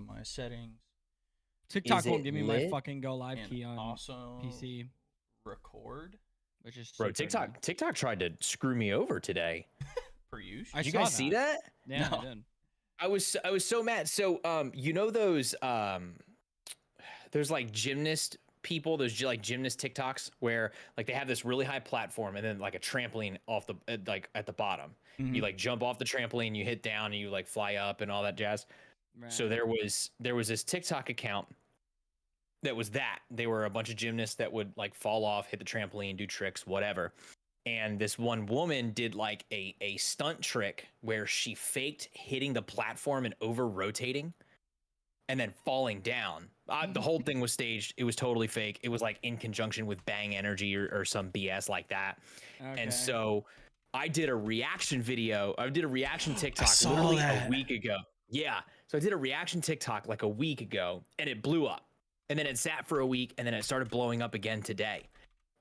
my settings. TikTok won't give me my fucking go live key on also PC. Record, which is bro. TikTok tried to screw me over today. per usual. I Did you saw guys see that? Yeah, No. I did. I was so mad. So you know those there's like gymnast people, those like gymnast TikToks where like they have this really high platform and then like a trampoline off the like at the bottom. Mm-hmm. You like jump off the trampoline, you hit down, and you like fly up and all that jazz. Right. So there was this TikTok account that was that. They were a bunch of gymnasts that would like fall off, hit the trampoline, do tricks, whatever. And this one woman did like a stunt trick where she faked hitting the platform and over rotating and then falling down. The whole thing was staged. It was totally fake. It was like in conjunction with Bang Energy or some BS like that. Okay. And so I did a reaction video. I did a reaction TikTok saw literally that. a week ago. Yeah. So I did a reaction TikTok like a week ago and it blew up. And then it sat for a week and then it started blowing up again today.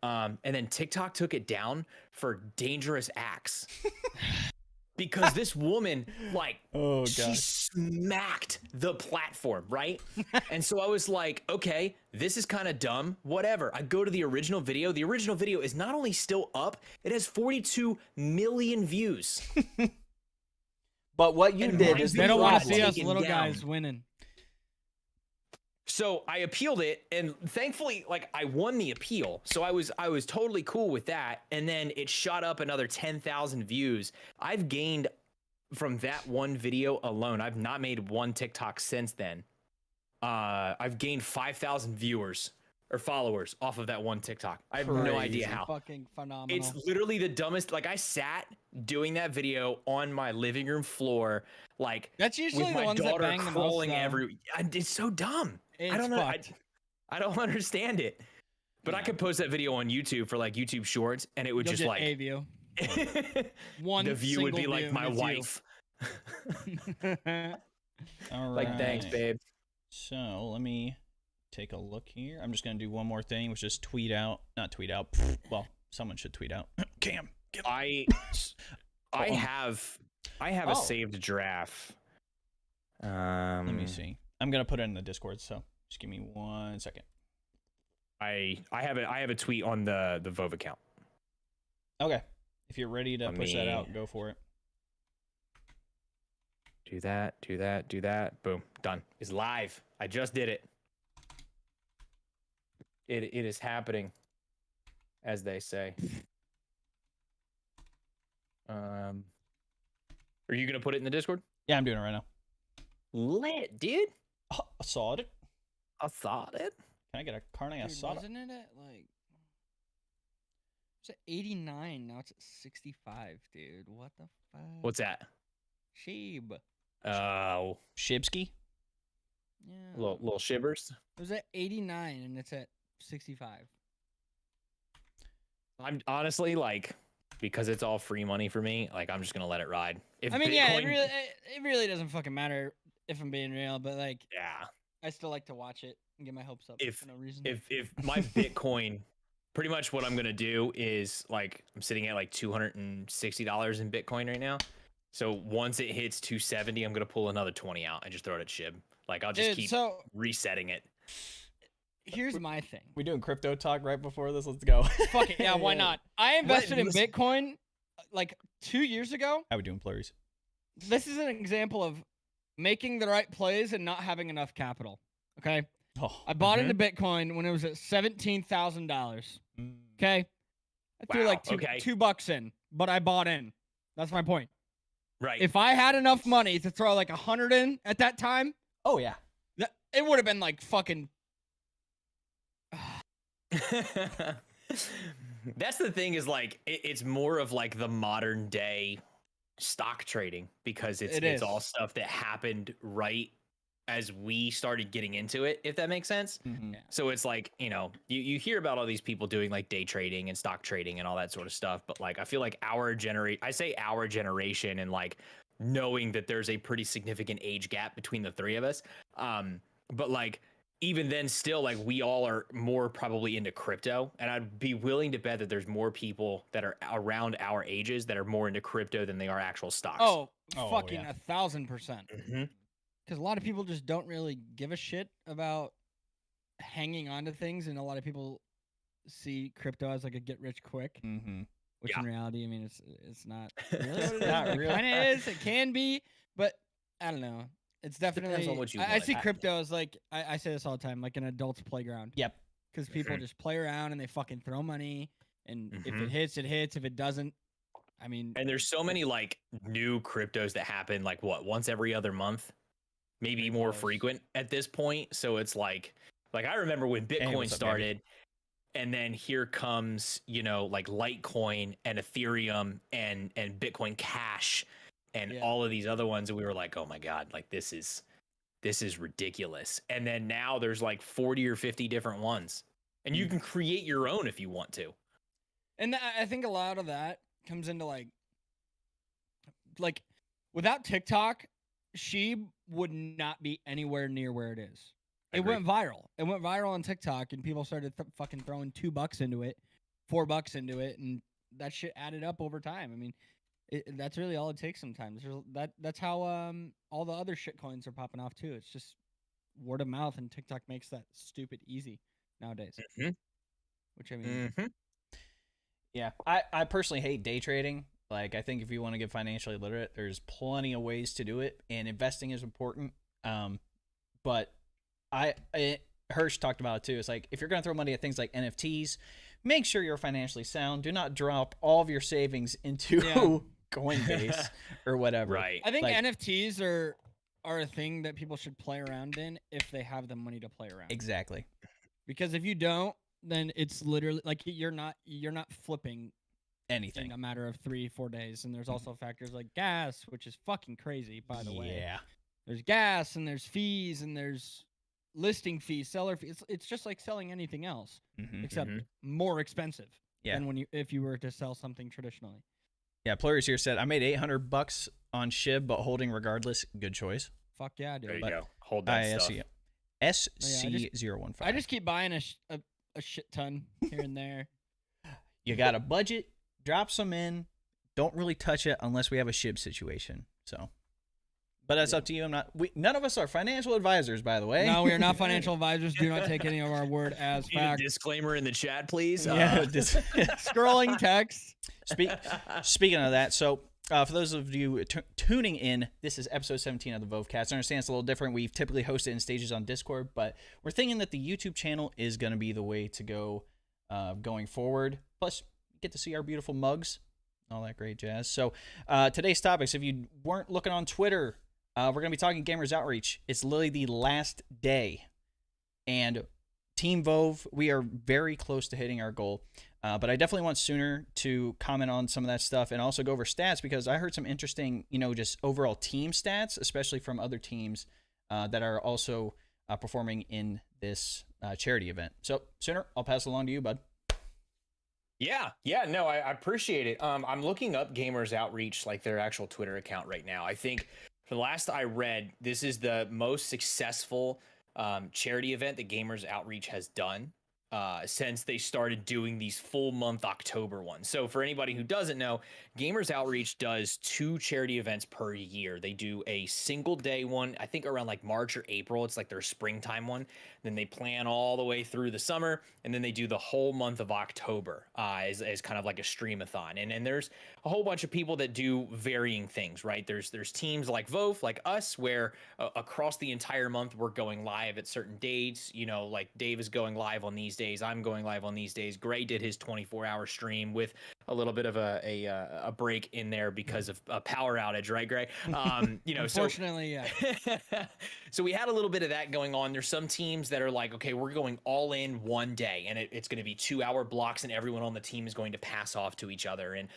And then TikTok took it down for dangerous acts. Because this woman, like, she smacked the platform, right? And so I was like, okay, this is kind of dumb. Whatever. I go to the original video. The original video is not only still up, it has 42 million views. But what you did is they don't want to problem see us taken little down. guys winning. So I appealed it, and thankfully, like I won the appeal. So I was totally cool with that. And then it shot up another 10,000 views. I've gained from that one video alone. I've not made one TikTok since then. I've gained 5,000 viewers or followers off of that one TikTok. I have no idea how. Fucking phenomenal. It's literally the dumbest. Like I sat doing that video on my living room floor, like That's usually with the my ones that daughter bang the most, crawling though. It's so dumb. It's I don't know. fucked. I don't understand it. But I could post that video on YouTube for like YouTube Shorts, and it would You'll just get like a view. the view would be single like view, my and it's you. wife. All Like thanks, right. babe. So let me take a look here. I'm just gonna do one more thing, which is not tweet out. Well, someone should tweet out. Cam, get I have a saved giraffe. Let me see. I'm gonna put it in the Discord, so just give me 1 second. I have a tweet on the Vove account. Okay. If you're ready to push that out, go for it. Do that. Boom. Done. It's live. I just did it. It is happening, as they say. Are you gonna put it in the Discord? Yeah, I'm doing it right now. Lit, dude. Oh, I saw it. I thought it. Can I get a carne Dude, asada? wasn't it at like? It's at 89. Now it's at 65, dude. What the fuck? What's that? Sheeb. Oh, Shibski? Yeah. little shivers. It was at 89 and it's at 65. I'm honestly like, because it's all free money for me. Like, I'm just gonna let it ride. If I mean, yeah, it Bitcoin- really doesn't fucking matter if I'm being real, but like, yeah. I still like to watch it and get my hopes up If for no reason. if my Bitcoin, pretty much what I'm gonna do is like I'm sitting at like $260 in Bitcoin right now. So once it hits 270, I'm gonna pull another 20 out and just throw it at Shib. Like I'll just Dude, keep so resetting it. here's my thing. We doing crypto talk right before this? Let's go. Fuck it, yeah, why not? I invested in listen- Bitcoin like 2 years ago. How we doing, plurries? This is an example of making the right plays and not having enough capital. Okay, Oh, I bought into Bitcoin when it was at $17,000. Okay, I threw Wow, like okay. $2 in, but I bought in. That's my point. Right. If I had enough money to throw like 100 in at that time, oh yeah. it would have been like fucking. That's the thing is like it's more of like the modern day stock trading because It it's is. all stuff that happened right as we started getting into it, if that makes sense. Mhm. Yeah. So it's like, you know, you hear about all these people doing like day trading and stock trading and all that sort of stuff. But like, I feel like our generation and like knowing that there's a pretty significant age gap between the three of us. But like, even then still like we all are more probably into crypto. And I'd be willing to bet that there's more people that are around our ages that are more into crypto than they are actual stocks. Oh, Oh, fucking yeah. 1,000%. Mhm. because a lot of people just don't really give a shit about hanging on to things, and a lot of people see crypto as like a get rich quick, Mm-hmm. which Yeah. in reality, I mean, it's not really what it is. Not It really. kind of is. It can be, but I don't know. It's definitely. on what you I want. see crypto as like I say this all the time, like an adult's playground. Yep. Because people Mhm. just play around and they fucking throw money, and if Mhm. it hits, it hits. If it doesn't, I mean, And there's so many like new cryptos that happen like what, once every other month, maybe Pretty more close. frequent at this point. So it's like I remember when Bitcoin what's up, baby? started, and then here comes, you know, like Litecoin and Ethereum and Bitcoin Cash and Yeah. all of these other ones, and we were like, oh my god, like this is ridiculous. And then now there's like 40 or 50 different ones, and you can create your own if you want to. and I think a lot of that comes into like without TikTok, she would not be anywhere near where it is. It Agreed. went viral. It went viral on TikTok, and people started fucking throwing $2 into it, $4 into it, and that shit added up over time. I mean, that's really all it takes sometimes. That's how all the other shit coins are popping off too. It's just word of mouth, and TikTok makes that stupid easy nowadays. Mhm. Which I mean, Mhm. Yeah, I personally hate day trading. Like, I think if you want to get financially literate, there's plenty of ways to do it, and investing is important. But Hersh talked about it too. It's like, if you're going to throw money at things like NFTs, make sure you're financially sound. Do not drop all of your savings into Yeah. Coinbase or whatever. Right. I think Like- NFTs are a thing that people should play around in if they have the money to play around. Exactly. Because if you don't, then it's literally like you're not flipping in Anything. a matter of 3-4 days. And there's also factors like gas, which is fucking crazy, by the way. Yeah. There's gas, and there's fees, and there's listing fees, seller fees. It's just like selling anything else, Mm-hmm. except Mhm. more expensive Yeah. than if you were to sell something traditionally. Yeah, Plurious here said, I made $800 on SHIB, but holding regardless. Good choice. Fuck yeah, dude. There you But go. Hold that stuff. SC015. I just keep buying a shit ton here and there. You got a budget, drop some in. Don't really touch it unless we have a SHIB situation. So, but that's up to you. None of us are financial advisors, by the way. No, we are not financial advisors. Do not take any of our word as Need a fact. disclaimer in the chat, please. Yeah. Scrolling text. Speaking of that, so for those of you tuning in, this is episode 17 of the VoveCast. I understand it's a little different. We've typically hosted in stages on Discord, but we're thinking that the YouTube channel is going to be the way to go going forward. Plus, you get to see our beautiful mugs, all that great jazz. So today's topics, if you weren't looking on Twitter, we're going to be talking Gamers Outreach. It's literally the last day. And Team Vove, we are very close to hitting our goal. But I definitely want Sooner to comment on some of that stuff and also go over stats, because I heard some interesting, just overall team stats, especially from other teams that are also performing in this charity event. So, Sooner, I'll pass it along to you, bud. Yeah, no, I appreciate it. I'm looking up Gamers Outreach, like their actual Twitter account right now. I think for the last I read, this is the most successful charity event that Gamers Outreach has done since they started doing these full month October ones. So for anybody who doesn't know, Gamers Outreach does 2 charity events per year. They do a single day one, I think around like March or April. It's like their springtime one. Then they plan all the way through the summer, and then they do the whole month of October as kind of like a streamathon. And there's a whole bunch of people that do varying things, right? There's teams like Vove, like us, where across the entire month we're going live at certain dates. Like Dave is going live on these days. I'm going live on these days. Gray did his 24-hour stream with a little bit of a break in there because of a power outage, right, Gray? Unfortunately, yeah. So we had a little bit of that going on. There's some teams that are like, okay, we're going all in one day, and it's going to be 2-hour blocks, and everyone on the team is going to pass off to each other. And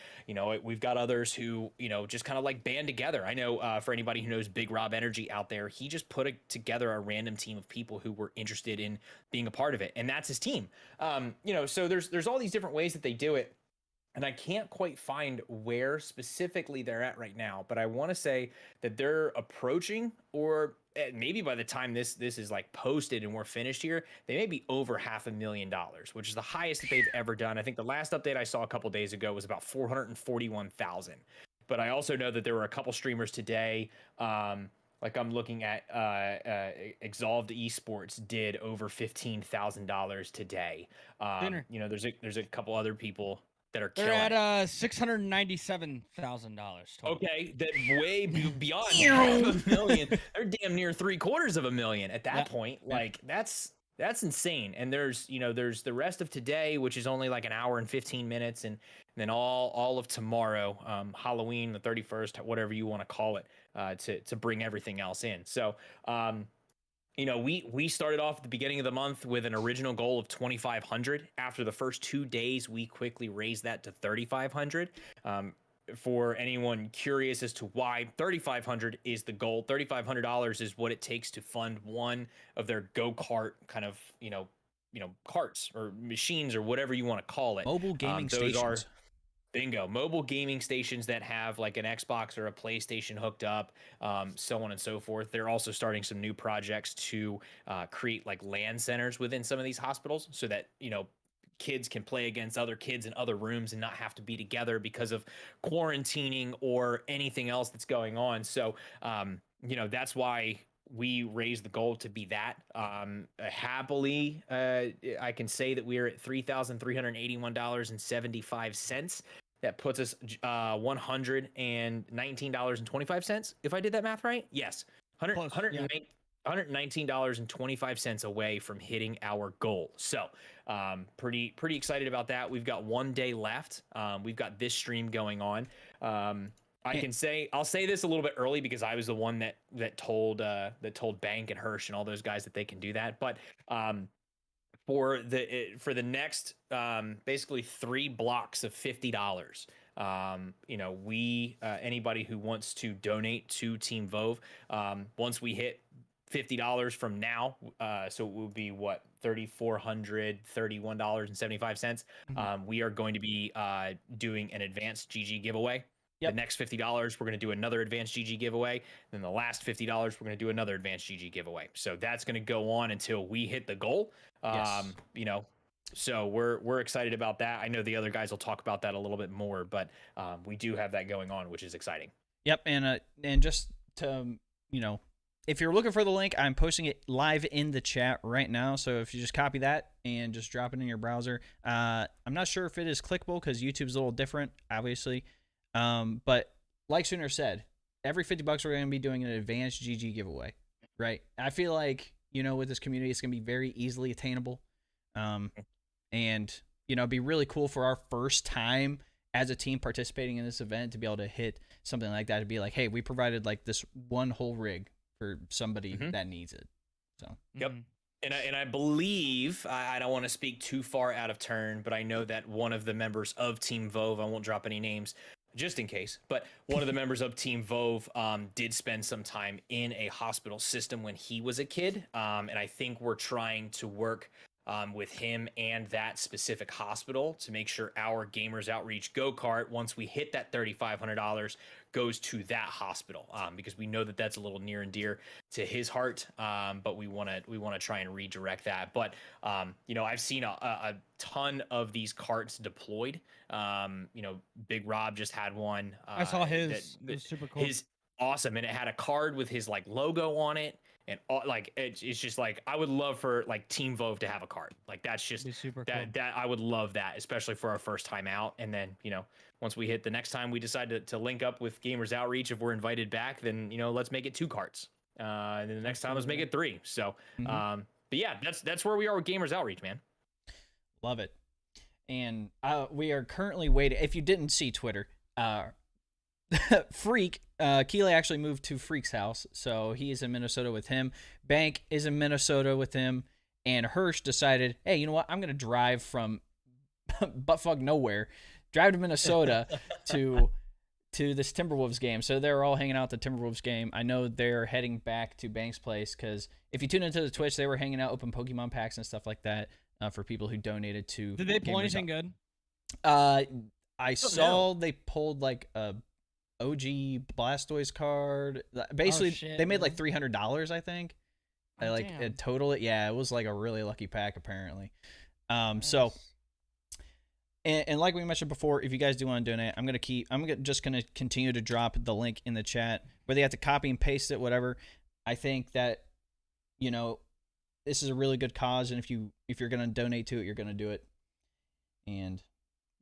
we've got others who just kind of like band together. I know for anybody who knows Big Rob Energy out there, he just put together a random team of people who were interested in being a part of it, and that's his team. So there's all these different ways that they do it. And I can't quite find where specifically they're at right now, but I want to say that they're approaching, or maybe by the time this is like posted and we're finished here, they may be over $500,000, which is the highest that they've ever done. I think the last update I saw a couple days ago was about 441,000. But I also know that there were a couple streamers today, like I'm looking at Exalved Esports did over $15,000 today. You know, there's a couple other people that are They're killing. at $697,000 total. Okay, that way beyond $500,000. They're damn near $750,000 at that point. Like that's insane. And there's there's the rest of today, which is only like an hour and 15 minutes, and then all of tomorrow, Halloween, the 31st, whatever you want to call it, to bring everything else in. So we started off at the beginning of the month with an original goal of 2,500. After the first 2 days, we quickly raised that to 3,500. For anyone curious as to why 3,500 is the goal, $3,500 is what it takes to fund one of their go-kart kind of carts or machines or whatever you want to call it. Mobile gaming those stations. Bingo. Mobile gaming stations that have like an Xbox or a PlayStation hooked up, so on and so forth. They're also starting some new projects to create like LAN centers within some of these hospitals so that, kids can play against other kids in other rooms and not have to be together because of quarantining or anything else that's going on. So, that's why we raised the goal to be that. Happily, I can say that we're at $3,381.75. That puts us $119.25. If I did that math right, yes, $119.25 away from hitting our goal. So, pretty excited about that. We've got 1 day left. We've got this stream going on. I'll say this a little bit early because I was the one that told Bank and Hersh and all those guys that they can do that. But for the next basically 3 blocks of $50, anybody who wants to donate to Team Vove, once we hit $50 from now, so it will be what, $3,431.75. We are going to be doing an advanced GG giveaway. Yep. The next $50, we're going to do another advanced GG giveaway. Then the last $50, we're going to do another advanced GG giveaway. So that's going to go on until we hit the goal. Yes. So we're excited about that. I know the other guys will talk about that a little bit more, but we do have that going on, which is exciting. Yep, and just to if you're looking for the link, I'm posting it live in the chat right now. So if you just copy that and just drop it in your browser, I'm not sure if it is clickable because YouTube's a little different, obviously. But like Sooner said, every $50 we're going to be doing an advanced GG giveaway, right? I feel like, with this community, it's going to be very easily attainable. And, it'd be really cool for our first time as a team participating in this event to be able to hit something like that, to be like, hey, we provided like this one whole rig for somebody that needs it. So, yep. And I believe, I don't want to speak too far out of turn, but I know that one of the members of Team Vove, I won't drop any names just in case, but one of the members of Team Vove did spend some time in a hospital system when he was a kid. And I think we're trying to work with him and that specific hospital to make sure our Gamers Outreach go-kart, once we hit that $3,500, goes to that hospital, because we know that that's a little near and dear to his heart, but we want to try and redirect that. But I've seen a ton of these carts deployed. Big Rob just had one. I saw his. It was super cool. His awesome, and it had a card with his like logo on it. And it's just like, I would love for like Team Vove to have a card. Like that's just super cool. That I would love that, especially for our first time out. And then, once we hit the next time we decide to link up with Gamers Outreach, if we're invited back, then, let's make it 2 carts. And then the next time let's make it 3. So, but yeah, that's where we are with Gamers Outreach, man. Love it. And we are currently waiting. If you didn't see Twitter, Freak, Keylay actually moved to Freak's house, so he is in Minnesota with him. Bank is in Minnesota with him, and Hersh decided, hey, you know what? I'm gonna drive from buttfuck nowhere, drive to Minnesota to this Timberwolves game. So they're all hanging out at the Timberwolves game. I know they're heading back to Bank's place because if you tune into the Twitch, they were hanging out, open Pokemon packs and stuff like that for people who donated to. Did they pull anything good? I saw they pulled like a OG Blastoise card. Basically, they made like $300, I think. Total it. Yeah, it was like a really lucky pack apparently. Nice. So And like we mentioned before, if you guys do want to donate, just gonna continue to drop the link in the chat, whether you have to copy and paste it, whatever. I think that, you know, this is a really good cause, and if you're gonna donate to it, you're gonna do it. And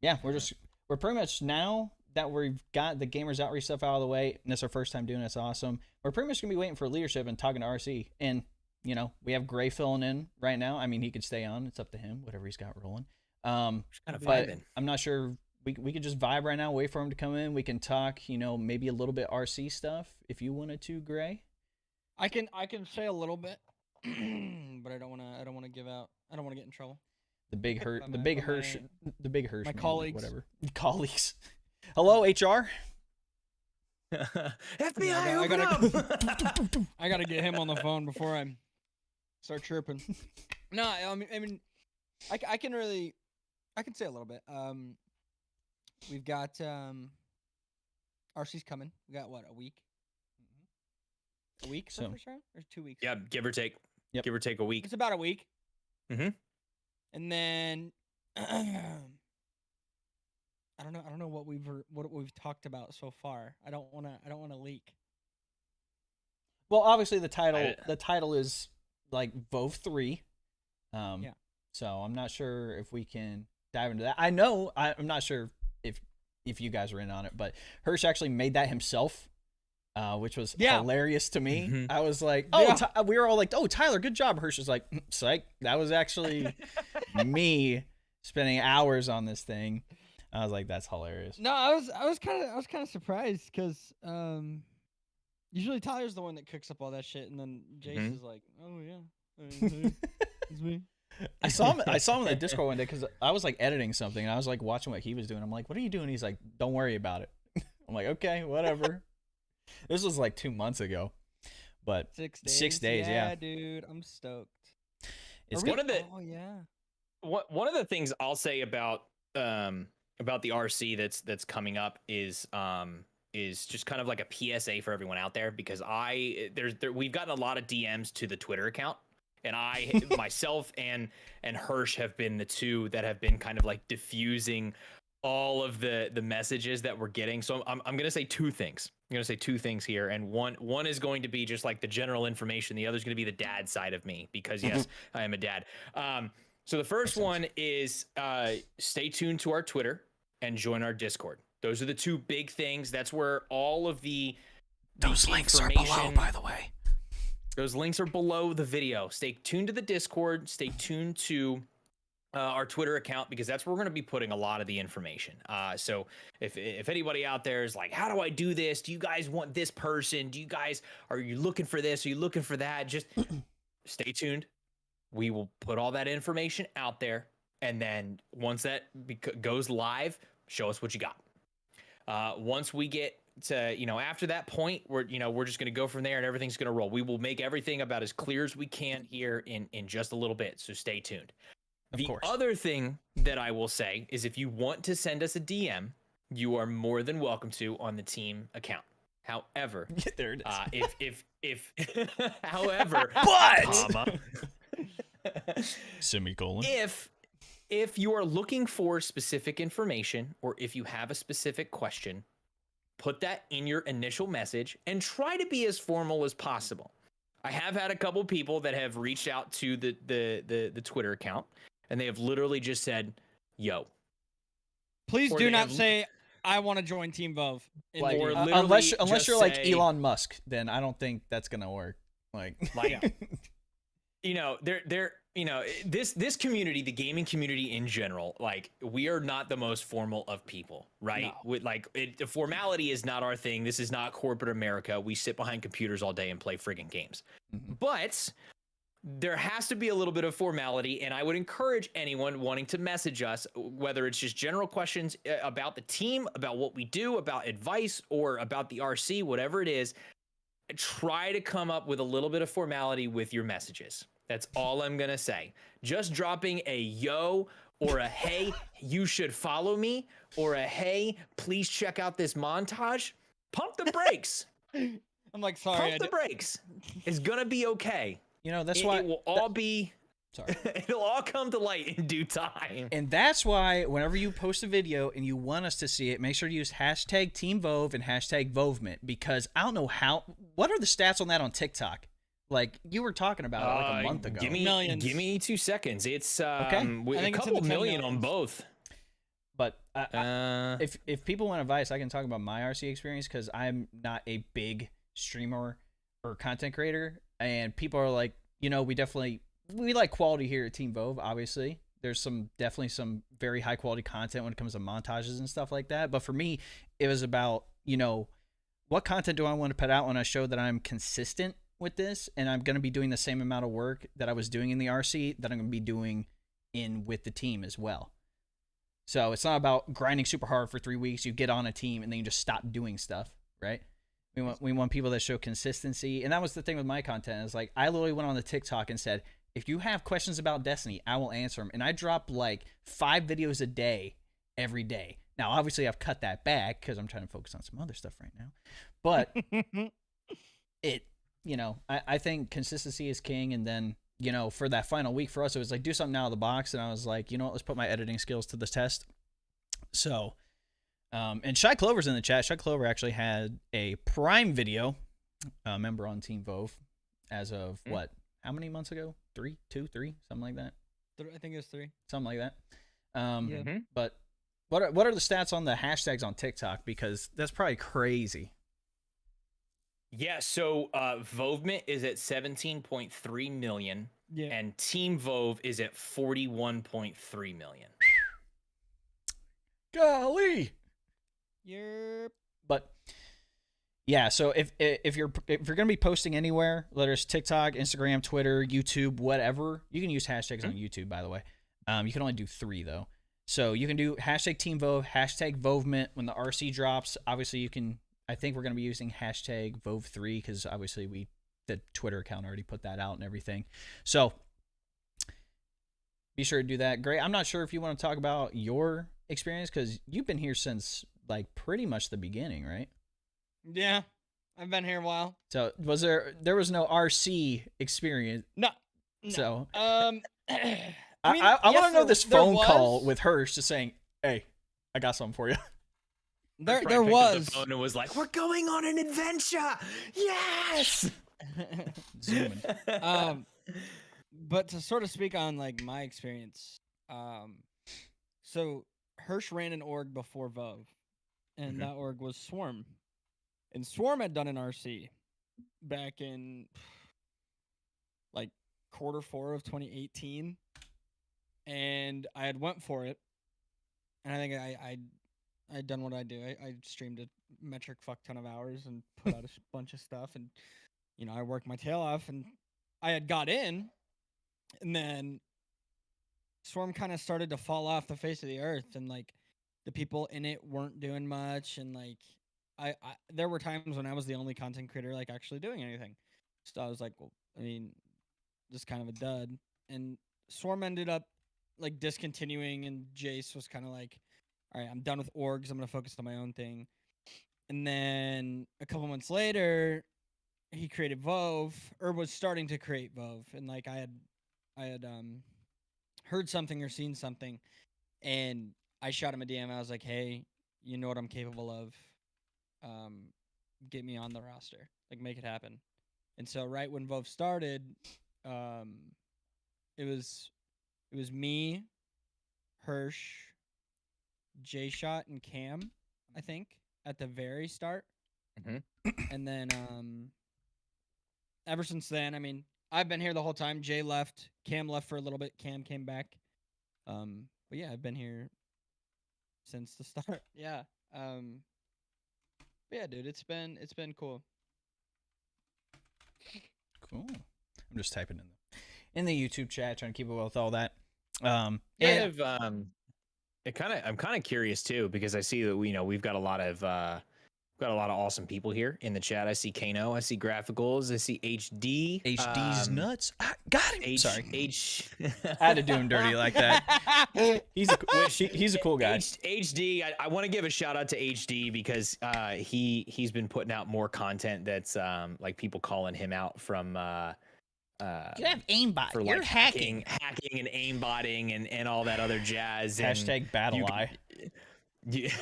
yeah, we're pretty much, now that we've got the Gamers Outreach stuff out of the way, and it's our first time doing it, it's awesome. We're pretty much gonna be waiting for leadership and talking to RC, and you know, we have Gray filling in right now. I mean, he could stay on; it's up to him, whatever he's got rolling. Kind of But vibing. I'm not sure. We could just vibe right now, wait for him to come in. We can talk, you know, maybe a little bit RC stuff if you wanted to, Gray. I can say a little bit, but I don't want to give out. I don't want to get in trouble. The big Hersh, my man, colleagues. whatever. Colleagues. Hello, HR. FBI, open up! I gotta get him on the phone before I start chirping. No, I mean, I can say a little bit. We've got RC's coming. We got what, a week? A week for So- first round, or 2 weeks? Yeah, give or take. Yep. Give or take a week. It's about a week. Mhm. And then I don't know what we've talked about so far. I don't want to leak. Well, obviously the title is like VOV3. Yeah. So I'm not sure if we can dive into that. I'm not sure if you guys are in on it, but Hersh actually made that himself, which was hilarious to me. Mhm. I was like, we were all like, oh, Tyler, good job. Hersh was like, psych. That was actually me spending hours on this thing. I was like, that's hilarious. No, I was kind of surprised because usually Tyler's the one that cooks up all that shit, and then Jace is like, oh yeah, it's me. I saw him in the Discord one day because I was like editing something, and I was like watching what he was doing. I'm like, what are you doing? He's like, don't worry about it. I'm like, okay, whatever. This was like 2 months ago, but 6 days. 6 days, yeah. Dude, I'm stoked. It's One of the Oh yeah. one of the things I'll say about the RC that's coming up is just kind of like a PSA for everyone out there, because we've gotten a lot of DMs to the Twitter account, and I myself and Hersh have been the two that have been kind of like diffusing all of the messages that we're getting. So I'm going to say two things. I'm going to say two things here, and one is going to be just like the general information. The other is going to be the dad side of me, because yes, I am a dad. So the first one is stay tuned to our Twitter and join our Discord. Those are the two big things. That's where all of those links are below, by the way. Those links are below the video. Stay tuned to the Discord. Stay tuned to our Twitter account, because that's where we're going to be putting a lot of the information. So if anybody out there is like, how do I do this? Do you guys want this person? Are you looking for this? Are you looking for that? Just stay tuned. We will put all that information out there, and then once that goes live, show us what you got. Once we get to, after that point, we're just going to go from there, and everything's going to roll. We will make everything about as clear as we can here in just a little bit, so stay tuned. The other thing that I will say is, if you want to send us a DM, you are more than welcome to on the team account. However, there it is. If however, but semicolon. If you are looking for specific information, or if you have a specific question, put that in your initial message and try to be as formal as possible. I have had a couple people that have reached out to the Twitter account, and they have literally just said, yo. Please do not say, I want to join Team Vove. Like, or unless you're like Elon Musk, then I don't think that's going to work. This community, the gaming community in general, like, we are not the most formal of people, right? No. The formality is not our thing. This is not corporate America. We sit behind computers all day and play friggin' games. Mm-hmm. But there has to be a little bit of formality, and I would encourage anyone wanting to message us, whether it's just general questions about the team, about what we do, about advice, or about the RC, whatever it is, try to come up with a little bit of formality with your messages. That's all I'm going to say. Just dropping a yo, or a hey, you should follow me, or a hey, please check out this montage. Pump the brakes. I'm like, sorry. Pump the brakes. It's going to be okay. That's why it will all be Sorry. It'll all come to light in due time. And that's why whenever you post a video and you want us to see it, make sure to use hashtag Team Vove and hashtag VoveMint, because I don't know what are the stats on that on TikTok? Like you were talking about it like a month ago. Give me 2 seconds. It's Okay. a couple million on both. But if people want advice, I can talk about my RC experience, because I'm not a big streamer or content creator, and people are like, we like quality here at Team Vove. Obviously, there's definitely some very high quality content when it comes to montages and stuff like that. But for me, it was about what content do I want to put out on a show that I'm consistent with this, and I'm going to be doing the same amount of work that I was doing in the RC that I'm going to be doing with the team as well. So it's not about grinding super hard for 3 weeks. You get on a team and then you just stop doing stuff, right? We want people that show consistency, and that was the thing with my content. Is like I literally went on the TikTok and said, if you have questions about Destiny, I will answer them. And I drop like 5 videos a day, every day. Now, obviously, I've cut that back because I'm trying to focus on some other stuff right now. But I think consistency is king. And then, for that final week for us, it was like, do something out of the box. And I was like, let's put my editing skills to the test. So, and Shy Clover's in the chat. Shy Clover actually had a Prime video, member on Team Vove, as of what? How many months ago? 3, 2, 3, something like that. I think it was 3. Something like that. But what are the stats on the hashtags on TikTok? Because that's probably crazy. Yeah, so VoveMint is at 17.3 million, and Team Vove is at 41.3 million. Golly. Yep. But yeah, so if you're gonna be posting anywhere, whether it's TikTok, Instagram, Twitter, YouTube, whatever, you can use hashtags on YouTube. By the way, you can only do 3 though. So you can do hashtag Team Vove, hashtag VoveMint when the RC drops. Obviously, you can. I think we're gonna be using hashtag VOV3 because obviously the Twitter account already put that out and everything. So be sure to do that. Great. I'm not sure if you want to talk about your experience because you've been here since like pretty much the beginning, right? Yeah, I've been here a while. So there was no RC experience? No. So I want to know this phone call with Hersh just saying, "Hey, I got something for you." There was. The phone and was like, "We're going on an adventure." Yes. Zooming. But to sort of speak on like my experience, so Hersh ran an org before Vove, and that org was Swarm. And Swarm had done an RC back in like Q4 of 2018, and I had went for it, and I think I'd done what I do. I streamed a metric fuck ton of hours and put out a bunch of stuff, and I worked my tail off, and I had got in, and then Swarm kind of started to fall off the face of the earth, and like the people in it weren't doing much, and like I there were times when I was the only content creator like actually doing anything. So I was like, well, I mean, just kind of a dud. And Swarm ended up like discontinuing, and Jace was kind of like, all right, I'm done with orgs. I'm gonna focus on my own thing. And then a couple months later, he created Vove, or was starting to create Vove, and like I had heard something or seen something, and I shot him a DM. I was like, hey, you know what I'm capable of. Get me on the roster, like make it happen. And so right when Vove started, it was me, Hersh, J-Shot, and Cam, I think, at the very start. And then ever since then, I mean, I've been here the whole time. Jay left, Cam left for a little bit, Cam came back. But yeah, I've been here since the start. Yeah. But yeah, dude, it's been cool. Cool. I'm just typing in the YouTube chat, trying to keep up with all that. I'm kind of curious too, because I see that we've got a lot of awesome people here in the chat. I see Kano, I see Graphicals, I see HD. HD's nuts. Got him. Sorry. I had to do him dirty like that. He's a cool guy. HD. I want to give a shout out to HD because he's been putting out more content that's like people calling him out from You have aimbot. for You're like hacking. hacking and aimbotting and all that other jazz. Hashtag battle eye. This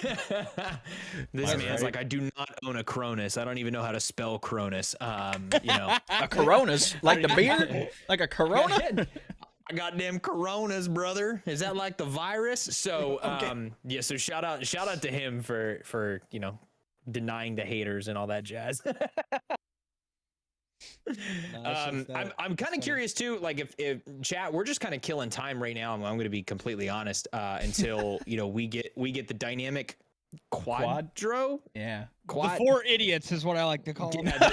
man's like, I do not own a Cronus. I don't even know how to spell Cronus. You know, A Coronas, like the beer, like a Corona. I got them Coronas, brother. Is that like the virus? So, yeah. So shout out to him for you know, denying the haters and all that jazz. I'm kind of curious too, like if chat, we're just kind of killing time right now. I'm going to be completely honest, until you know we get the dynamic quadro. Yeah, The four idiots is what I like to call them. Yeah,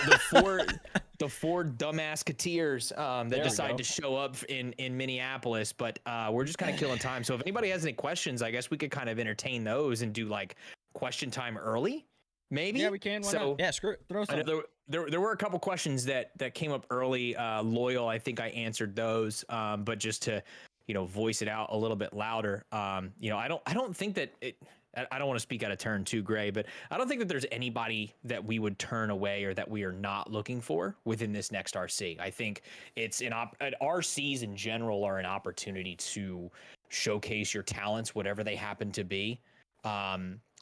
the four dumbass-keteers that decide to show up in Minneapolis. But we're just kind of killing time. So if anybody has any questions, I guess we could kind of entertain those and do like question time early. Maybe. Yeah, we can. Why not? yeah. Screw it. Throw some. There were a couple questions that came up early. Loyal, I think I answered those. But just to, you know, voice it out a little bit louder. You know, I don't think that it. I don't want to speak out of turn too, Gray, but I don't think that there's anybody that we would turn away or that we are not looking for within this next RC. I think it's RCs in general are an opportunity to showcase your talents, whatever they happen to be.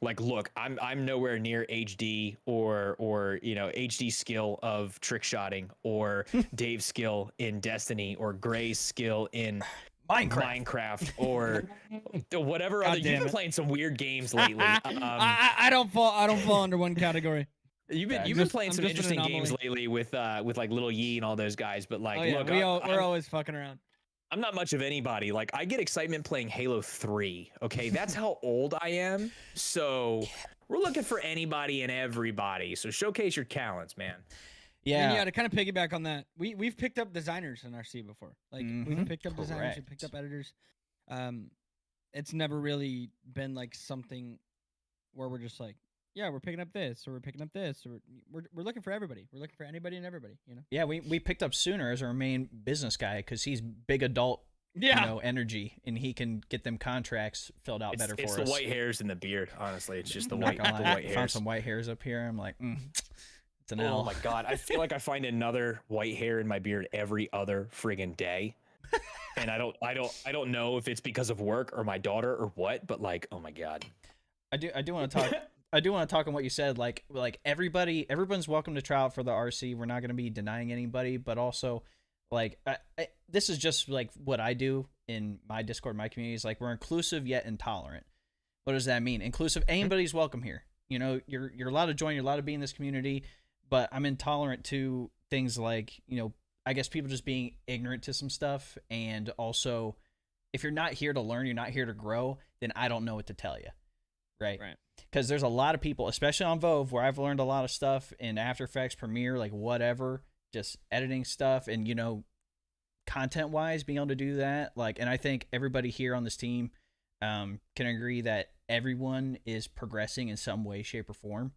Like, look, I'm nowhere near HD or you know, HD skill of trick shotting or Dave's skill in Destiny or Gray's skill in Minecraft or whatever other. You've been playing some weird games lately. I don't fall under one category. You've been playing some interesting games lately with like Little Yee and all those guys. But like, look, we're always fucking around. I'm not much of anybody. Like, I get excitement playing Halo 3. Okay, that's how old I am. So we're looking for anybody and everybody. So showcase your talents, man. Yeah. And yeah, to kind of piggyback on that, we've picked up designers in RC before. Like we've picked up designers, we've picked up editors. It's never really been like something where we're just like, yeah, we're picking up this, or we're picking up this, or we're looking for everybody. We're looking for anybody and everybody, you know. Yeah, we picked up Sooner as our main business guy because he's big adult, you know, energy, and he can get them contracts filled out better for us. It's the white hairs and the beard, honestly. It's just the white hairs. Found some white hairs up here. I'm like, it's an L. Oh my god, I feel like I find another white hair in my beard every other friggin' day. And I don't know if it's because of work or my daughter or what, but like, oh my god. I do want to talk. I do want to talk on what you said. Like everyone's welcome to try out for the RC. We're not going to be denying anybody, but also, like, this is just like what I do in my Discord, my community is like we're inclusive yet intolerant. What does that mean? Inclusive. Anybody's welcome here. You know, you're allowed to join. You're allowed to be in this community, but I'm intolerant to things like, you know, I guess people just being ignorant to some stuff, and also, if you're not here to learn, you're not here to grow, then I don't know what to tell you. Right. Because there's a lot of people, especially on Vove, where I've learned a lot of stuff in After Effects, Premiere, like whatever, just editing stuff, and, you know, content-wise, being able to do that. Like, and I think everybody here on this team can agree that everyone is progressing in some way, shape, or form.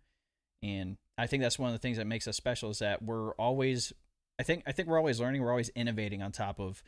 And I think that's one of the things that makes us special is that we're always, I think we're always learning, we're always innovating on top of,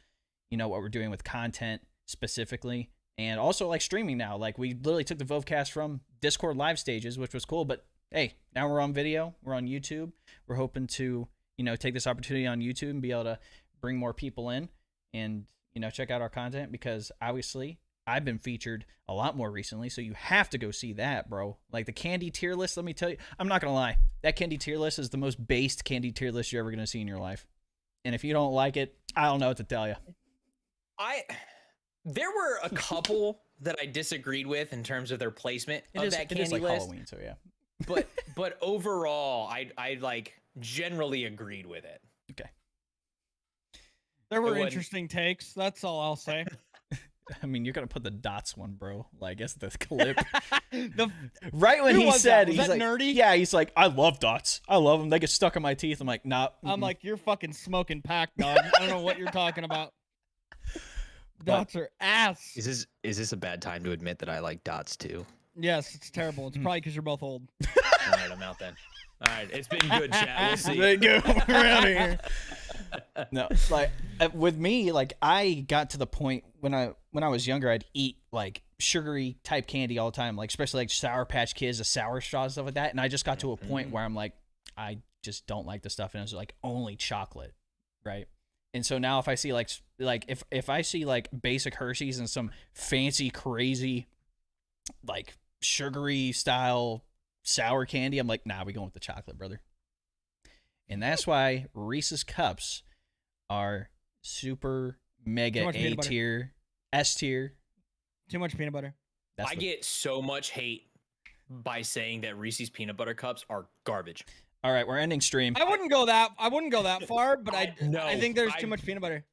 you know, what we're doing with content specifically. And also, like, streaming now. Like, we literally took the VoveCast from Discord live stages, which was cool. But, hey, now we're on video. We're on YouTube. We're hoping to, you know, take this opportunity on YouTube and be able to bring more people in and, you know, check out our content. Because, obviously, I've been featured a lot more recently. So you have to go see that, bro. Like, the Candy tier list, let me tell you. I'm not going to lie. That Candy tier list is the most based Candy tier list you're ever going to see in your life. And if you don't like it, I don't know what to tell you. There were a couple that I disagreed with in terms of their placement of that candy like list. Halloween, so yeah. but overall, I like generally agreed with it. Okay. There were interesting takes. That's all I'll say. I mean, you're gonna put the dots one, bro. Like, I guess the clip. Right when he said, he's like, nerdy. Yeah, he's like, I love dots. I love them. They get stuck in my teeth. I'm like, nah. I'm like, you're fucking smoking pack, dog. I don't know what you're talking about. Dots are ass. Is this a bad time to admit that I like dots too? Yes, it's terrible. It's probably because you're both old. All right, I'm out then. All right, it's been good, chat. We'll see. There you go. We're out of here. No, like with me, like I got to the point when I was younger, I'd eat like sugary type candy all the time, like especially like Sour Patch Kids, the sour straws, stuff like that. And I just got to a point where I'm like, I just don't like the stuff, and it was like only chocolate, right? And so now if I see like if I see like basic Hershey's and some fancy crazy like sugary style sour candy, I'm like, nah, we going with the chocolate, brother. And that's why Reese's Cups are super mega A tier, S tier. Too much peanut butter. I get so much hate by saying that Reese's peanut butter cups are garbage. All right, we're ending stream. I wouldn't go that far, but I think there's too much peanut butter.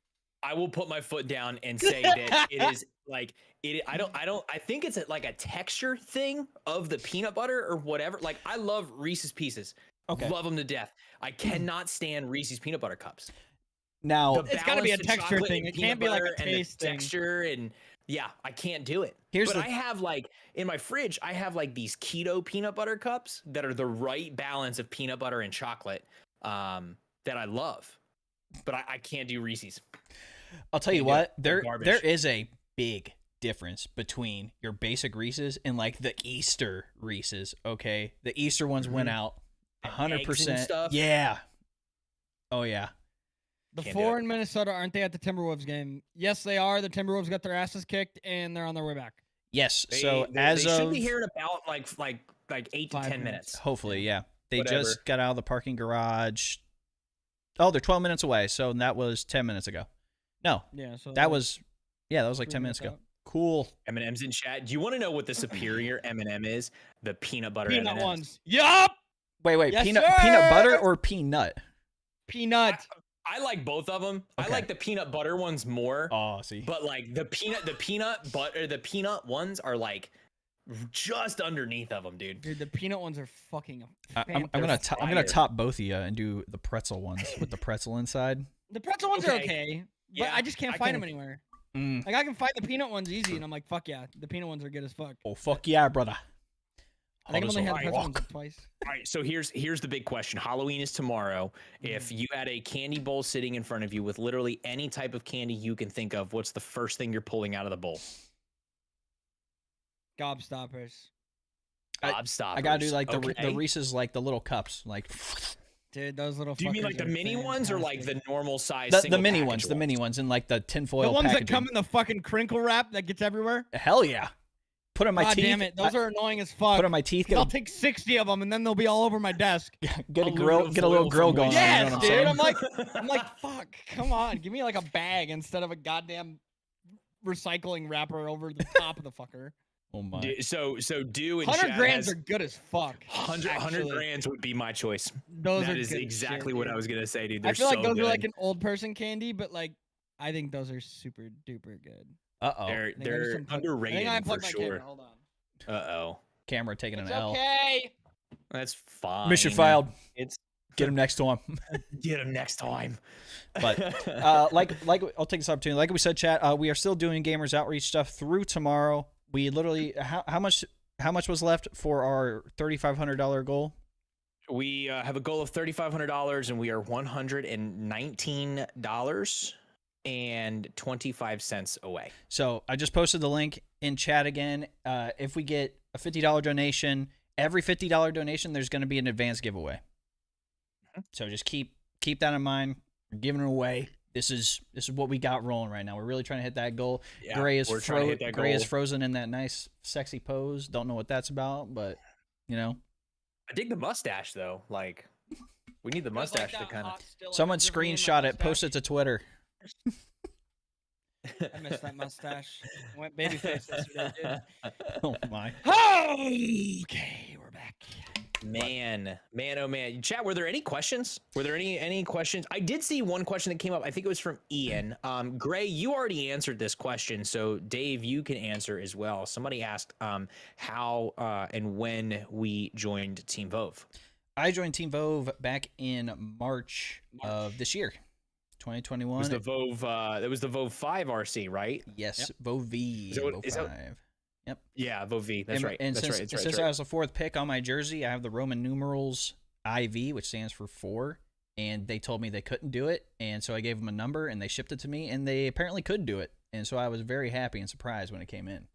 I will put my foot down and say that it is like it. I think it's like a texture thing of the peanut butter or whatever. Like I love Reese's Pieces. Okay. Love them to death. I cannot stand Reese's peanut butter cups. Now it's got to be a texture thing. It can't be like a taste thing. Texture and yeah, I can't do it. I have like in my fridge, I have like these keto peanut butter cups that are the right balance of peanut butter and chocolate that I love. But I can't do Reese's. I'll tell you what, there is a big difference between your basic Reese's and like the Easter Reese's. Okay, the Easter ones went out 100%. Yeah. Oh yeah. The four in Minnesota, aren't they at the Timberwolves game? Yes, they are. The Timberwolves got their asses kicked and they're on their way back. Yes. They should be here in about like 8 to 10 minutes. Hopefully, yeah. They just got out of the parking garage. Oh, they're 12 minutes away. So that was 10 minutes ago. No. Yeah. So that was like 10 minutes ago. Cool. M&M's in chat. Do you want to know what the superior M&M is? The peanut butter peanut M&Ms. ones. Yup. Wait. Yes, peanut butter or peanut? Peanut. I like both of them. Okay. I like the peanut butter ones more. Oh, see. But like the peanut ones are like just underneath of them, dude. Dude, the peanut ones are fucking. I'm gonna top both of you and do the pretzel ones with the pretzel inside. The pretzel ones are okay, but Yeah, I just can't find them anywhere. Like I can find the peanut ones easy, and I'm like, fuck yeah, the peanut ones are good as fuck. Oh fuck yeah, brother. I think I've only had the pretzel ones twice. All right, so here's the big question. Halloween is tomorrow. If you had a candy bowl sitting in front of you with literally any type of candy you can think of, what's the first thing you're pulling out of the bowl? Gobstoppers. Gobstoppers. I gotta do like the Reese's, like the little cups, like. Dude, those little. Do you mean like the mini ones or like the normal size? The mini ones, the mini ones, and like the tinfoil. The ones packaging. that come in the fucking crinkle wrap that gets everywhere. Hell yeah! Put on my teeth. Damn it, those are annoying as fuck. Put on my teeth. I'll take 60 of them, and then they'll be all over my desk. Get a little grill going. Yes, on, dude. I'm like, fuck. Come on, give me like a bag instead of a goddamn recycling wrapper over the top of the fucker. Oh my. So do 100 grands are good as fuck. 100 grands would be my choice. Those that are is good exactly shit, what dude. I was gonna say, dude. I feel like those good. are like an old person candy, but like I think those are super duper good. They're underrated for sure. Hold on. Camera taking an L. L. Okay. That's fine. Mission failed. It's Get him next time. Get him next time. But like I'll take this opportunity. Like we said, chat, we are still doing Gamers Outreach stuff through tomorrow. We literally how much was left for our $3,500 goal? We have a goal of $3,500, and we are $119.25 away. So I just posted the link in chat again. If we get a $50 donation, every $50 donation, there's going to be an advanced giveaway. So just keep that in mind. We're giving it away. This is what we got rolling right now. We're really trying to hit that goal. Yeah, Gray is frozen in that nice, sexy pose. Don't know what that's about, but you know. I dig the mustache though. Like, we need the mustache to kind of. Someone screenshot it, post it to Twitter. I missed that mustache. Went babyface yesterday, dude. Oh my. Okay, we're back. Man, oh man. Chat, were there any questions? Were there any questions? I did see one question that came up. I think it was from Ian. Gray, you already answered this question, so Dave, you can answer as well. Somebody asked how and when we joined Team Vove. I joined Team Vove back in March of this year, 2021. It was the Vove. That was the VOV3 RC, right? Yes, yep. VOV3. Yep. Yeah, Vove. That's right. And that's since right. I was the fourth pick on my jersey, I have the Roman numerals IV, which stands for 4. And they told me they couldn't do it, and so I gave them a number, and they shipped it to me, and they apparently could do it. And so I was very happy and surprised when it came in.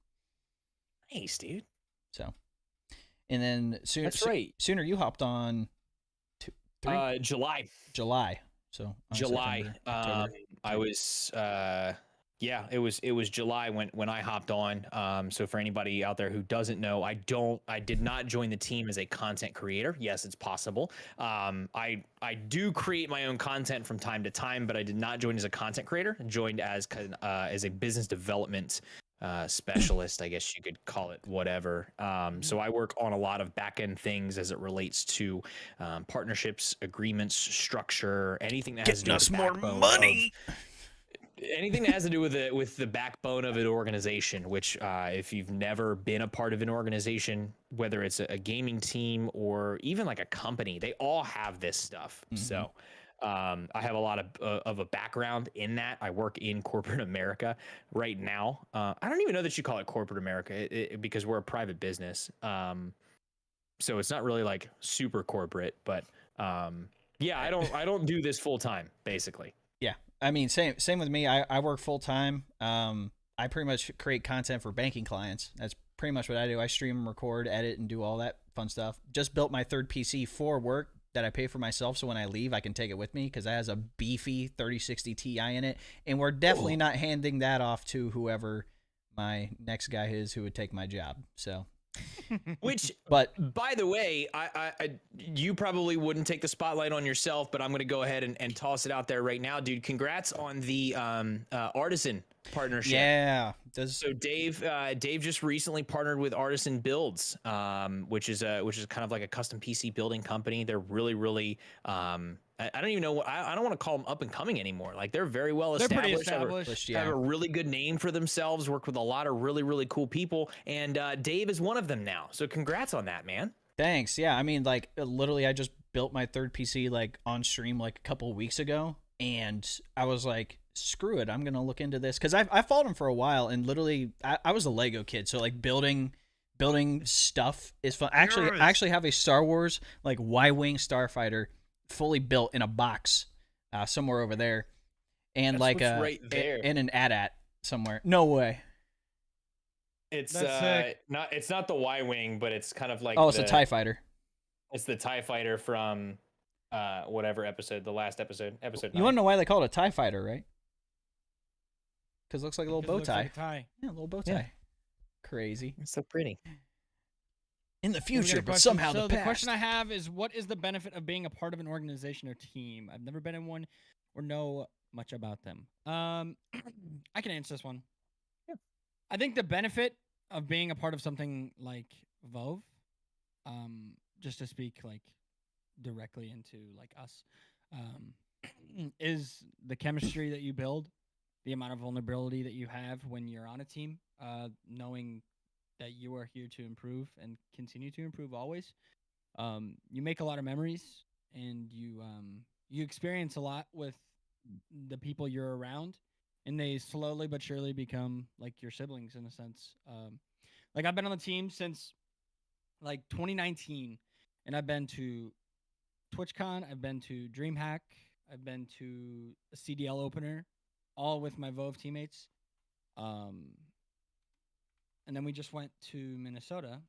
Nice, dude. So, and then That's right. Sooner you hopped on. July. July. So July. September, October. I was yeah, it was July when I hopped on. So for anybody out there who doesn't know, I did not join the team as a content creator. Yes, it's possible. I do create my own content from time to time, but I did not join as a content creator. I joined as a business development specialist, I guess you could call it, whatever. So I work on a lot of back end things as it relates to partnerships, agreements, structure, anything that has to do with the backbone of anything that has to do with the backbone of an organization. Which, if you've never been a part of an organization, whether it's a gaming team or even like a company, they all have this stuff. So. I have a lot of a background in that. I work in corporate America right now. I don't even know that you call it corporate America because we're a private business. So it's not really like super corporate, but yeah, I don't do this full time, basically. Yeah, I mean, same with me. I work full time. I pretty much create content for banking clients. That's pretty much what I do. I stream, record, edit, and do all that fun stuff. Just built my third PC for work that I pay for myself, so when I leave, I can take it with me because it has a beefy 3060 Ti in it, and we're definitely not handing that off to whoever my next guy is who would take my job. So, which, but by the way, I you probably wouldn't take the spotlight on yourself, but I'm going to go ahead and toss it out there right now, dude. Congrats on the Artisan partnership. yeah, So Dave just recently partnered with Artisan Builds, which is kind of like a custom PC building company. They're really I don't even know I don't want to call them up and coming anymore. Like they're very well They're established. pretty established. Have a really good name for themselves. Work with a lot of really cool people, and Dave is one of them now. So congrats on that, man. Thanks. Yeah, I mean, like literally, I just built my third PC like on stream like a couple of weeks ago, and I was like, screw it, I'm gonna look into this because I followed him for a while, and literally, I was a Lego kid, so like building stuff is fun. I actually have a Star Wars like Y-wing starfighter fully built in a box somewhere over there, and That's like right there. in an AT-AT somewhere. No way. It's That's it's not the Y-wing, but it's kind of like Oh, it's a TIE fighter. It's the TIE fighter from whatever episode, the last episode 9. You want to know why they call it a TIE fighter, right? Because it looks like a little bow tie. Like a tie. Yeah, a little bow tie. Yeah. Crazy. It's so pretty. In the We got a future, but question. somehow So the the past. question I have is, what is the benefit of being a part of an organization or team? I've never been in one or know much about them. I can answer this one. Yeah. I think the benefit of being a part of something like Vove, just to speak like directly into like us, is the chemistry that you build, the amount of vulnerability that you have when you're on a team, knowing that you are here to improve and continue to improve always. You make a lot of memories, and you experience a lot with the people you're around, and they slowly but surely become like your siblings in a sense. Like I've been on the team since like 2019, and I've been to TwitchCon, I've been to DreamHack, I've been to a CDL opener, all with my Vove teammates. And then we just went to Minnesota,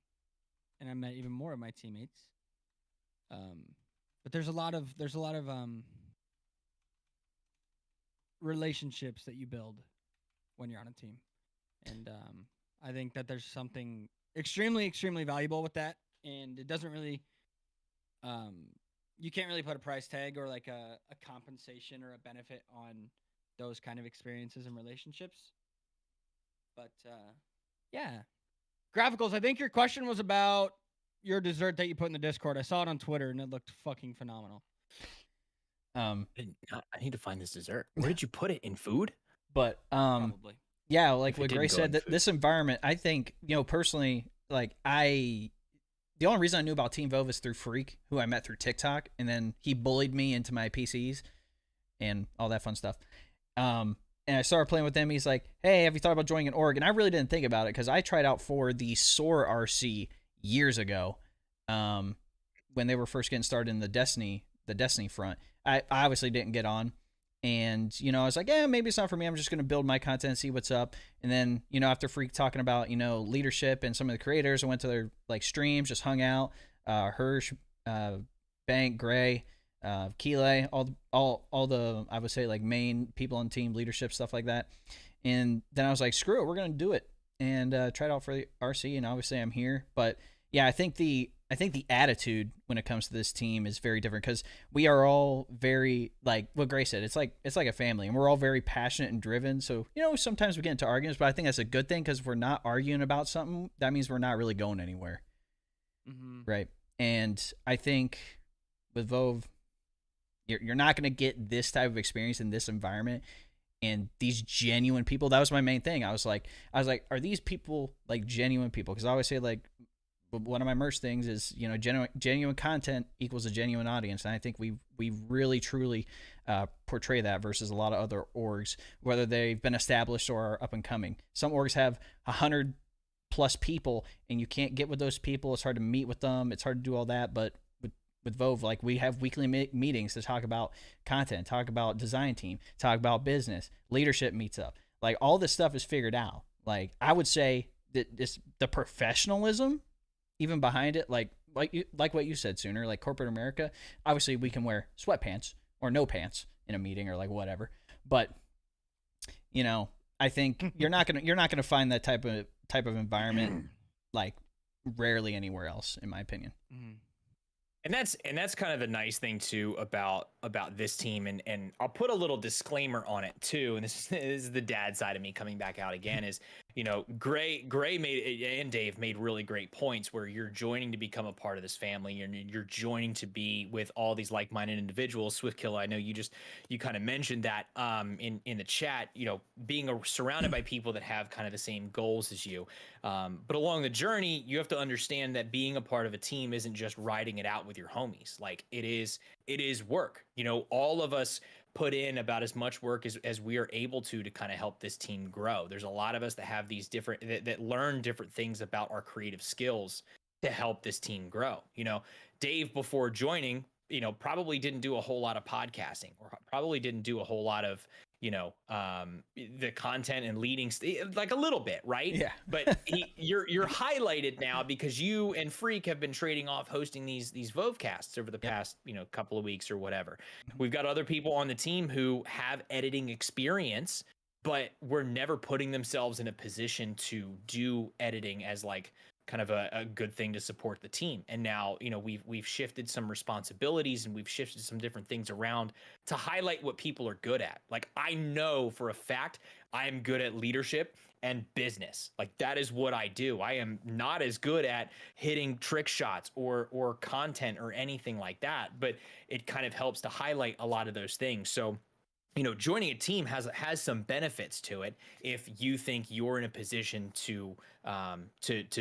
and I met even more of my teammates. But there's a lot of relationships that you build when you're on a team, and I think that there's something extremely valuable with that, and it doesn't really you can't really put a price tag or like a compensation or a benefit on those kind of experiences and relationships. But yeah. Graphicals, I think your question was about your dessert that you put in the Discord. I saw it on Twitter, and it looked fucking phenomenal. I need to find this dessert. Where did you put it? In food? But Probably. yeah, like If it what didn't Grace go said, in that food. this environment, I think, personally, like the only reason I knew about Team Vove is through Freak, who I met through TikTok, and then he bullied me into my PCs and all that fun stuff. And I started playing with them. He's like, hey, have you thought about joining an org? And I really didn't think about it because I tried out for the SOAR RC years ago when they were first getting started in the Destiny front. I obviously didn't get on. And, I was like, maybe it's not for me. I'm just going to build my content, see what's up. And then, after Freak talking about, leadership and some of the creators, I went to their, like, streams, just hung out. Hersh, Bank, Gray, Keylay, all the I would say like main people on team, leadership, stuff like that. And then I was like, screw it, we're gonna do it and try it out for the RC. And obviously I'm here, but yeah, I think the attitude when it comes to this team is very different because we are all very, like what Gray said, it's like a family, and we're all very passionate and driven. So sometimes we get into arguments, but I think that's a good thing because if we're not arguing about something, that means we're not really going anywhere. Right. And I think with Vove, you're not going to get this type of experience in this environment and these genuine people. That was my main thing. I was like, are these people like genuine people? Because I always say, like, one of my merch things is, genuine content equals a genuine audience. And I think we really, truly portray that versus a lot of other orgs, whether they've been established or are up and coming. Some orgs have 100+ people and you can't get with those people. It's hard to meet with them. It's hard to do all that. But with Vove, like, we have weekly meetings to talk about content, talk about design team, talk about business, leadership meets up. Like, all this stuff is figured out. Like, I would say that the professionalism even behind it, like what you said sooner, like corporate America, obviously we can wear sweatpants or no pants in a meeting or like whatever. But, I think you're not gonna find that type of environment like rarely anywhere else, in my opinion. And that's kind of the nice thing too about this team, and I'll put a little disclaimer on it too. And this is the dad side of me coming back out again. Is Gray made and Dave made really great points where you're joining to become a part of this family, and you're joining to be with all these like-minded individuals. Swiftkill, I know you kind of mentioned that in the chat. Being surrounded by people that have kind of the same goals as you. But along the journey, you have to understand that being a part of a team isn't just riding it out with your homies. Like, it is work. All of us put in about as much work as we are able to kind of help this team grow. There's a lot of us that have these different that learn different things about our creative skills to help this team grow. Dave, before joining, probably didn't do a whole lot of podcasting, or probably didn't do a whole lot of the content and leading like a little bit, right? Yeah. But you're highlighted now because you and Freak have been trading off hosting these VoveCasts over the past couple of weeks or whatever. We've got other people on the team who have editing experience, but were never putting themselves in a position to do editing as like kind of a good thing to support the team. And now, we've shifted some responsibilities and we've shifted some different things around to highlight what people are good at. Like, I know for a fact I am good at leadership and business. Like, that is what I do. I am not as good at hitting trick shots or content or anything like that, but it kind of helps to highlight a lot of those things. So, joining a team has some benefits to it if you think you're in a position to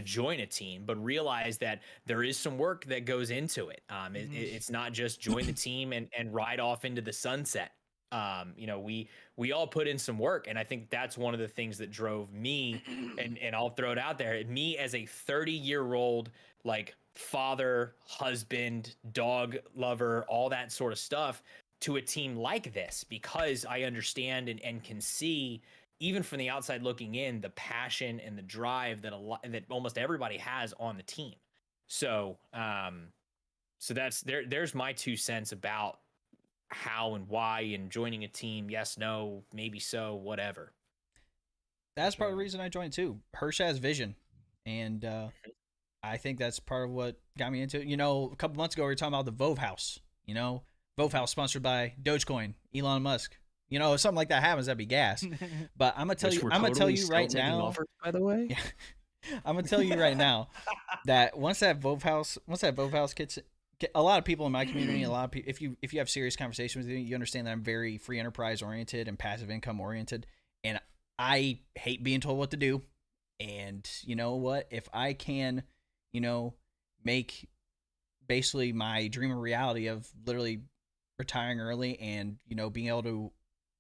join a team, but realize that there is some work that goes into it. It's not just join the team and ride off into the sunset. We all put in some work, and I think that's one of the things that drove me, and I'll throw it out there, me as a 30-year-old, like, father, husband, dog lover, all that sort of stuff, to a team like this, because I understand and can see, even from the outside looking in, the passion and the drive that almost everybody has on the team. So, that's there's my 2 cents about how and why and joining a team. Yes, no, maybe so, whatever. That's part of the reason I joined too. Hersh has vision, and I think that's part of what got me into it. A couple months ago we were talking about the Vove House. Vove House sponsored by Dogecoin, Elon Musk. If something like that happens, that'd be gas. But I'm gonna tell you right now. Offers, by the way, yeah, I'm gonna tell you right now that once that Vove House gets, a lot of people in my community, a lot of people, if you have serious conversations with me, you understand that I'm very free enterprise oriented and passive income oriented, and I hate being told what to do. And you know what? If I can, make basically my dream a reality of literally retiring early and being able to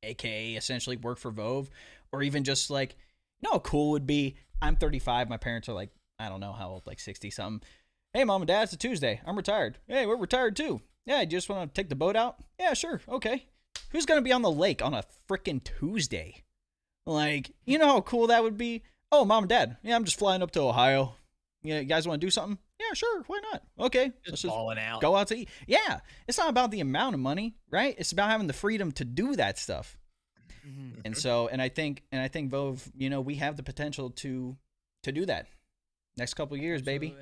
aka essentially work for Vove, or even just like how cool would be, I'm 35, my parents are like, I don't know how old, like 60 something. Hey mom and dad, it's a Tuesday, I'm retired. Hey, we're retired too. Yeah, you just want to take the boat out? Yeah, sure, okay. Who's gonna be on the lake on a freaking Tuesday? Like, how cool that would be? Oh, mom and dad, yeah, I'm just flying up to Ohio. You guys want to do something? Yeah, Yeah, sure. Why not? Okay. Just balling out. Go out to eat. Yeah. It's not about the amount of money, right? It's about having the freedom to do that stuff. Mhm. And so, and I think Vove, you know, we have the potential to do that next couple of years, baby.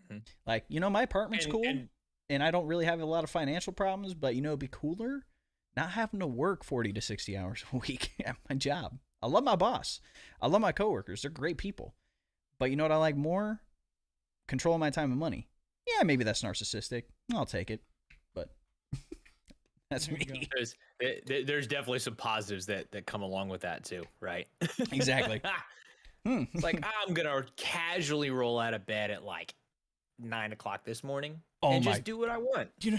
Absolutely. Like, you know, my apartment's And- cool, and- and I don't really have a lot of financial problems, but you know, it'd be cooler not having to work 40 to 60 hours a week at my job. I love my boss. I love my coworkers. They're great people. But you know what I like more? Controlling my time and money. Yeah, maybe that's narcissistic. I'll take it. But that's There you me. There's definitely some positives that come along with that too, right? Exactly. It's like I'm gonna casually roll out of bed at like 9 o'clock this morning and just do what I want. You know,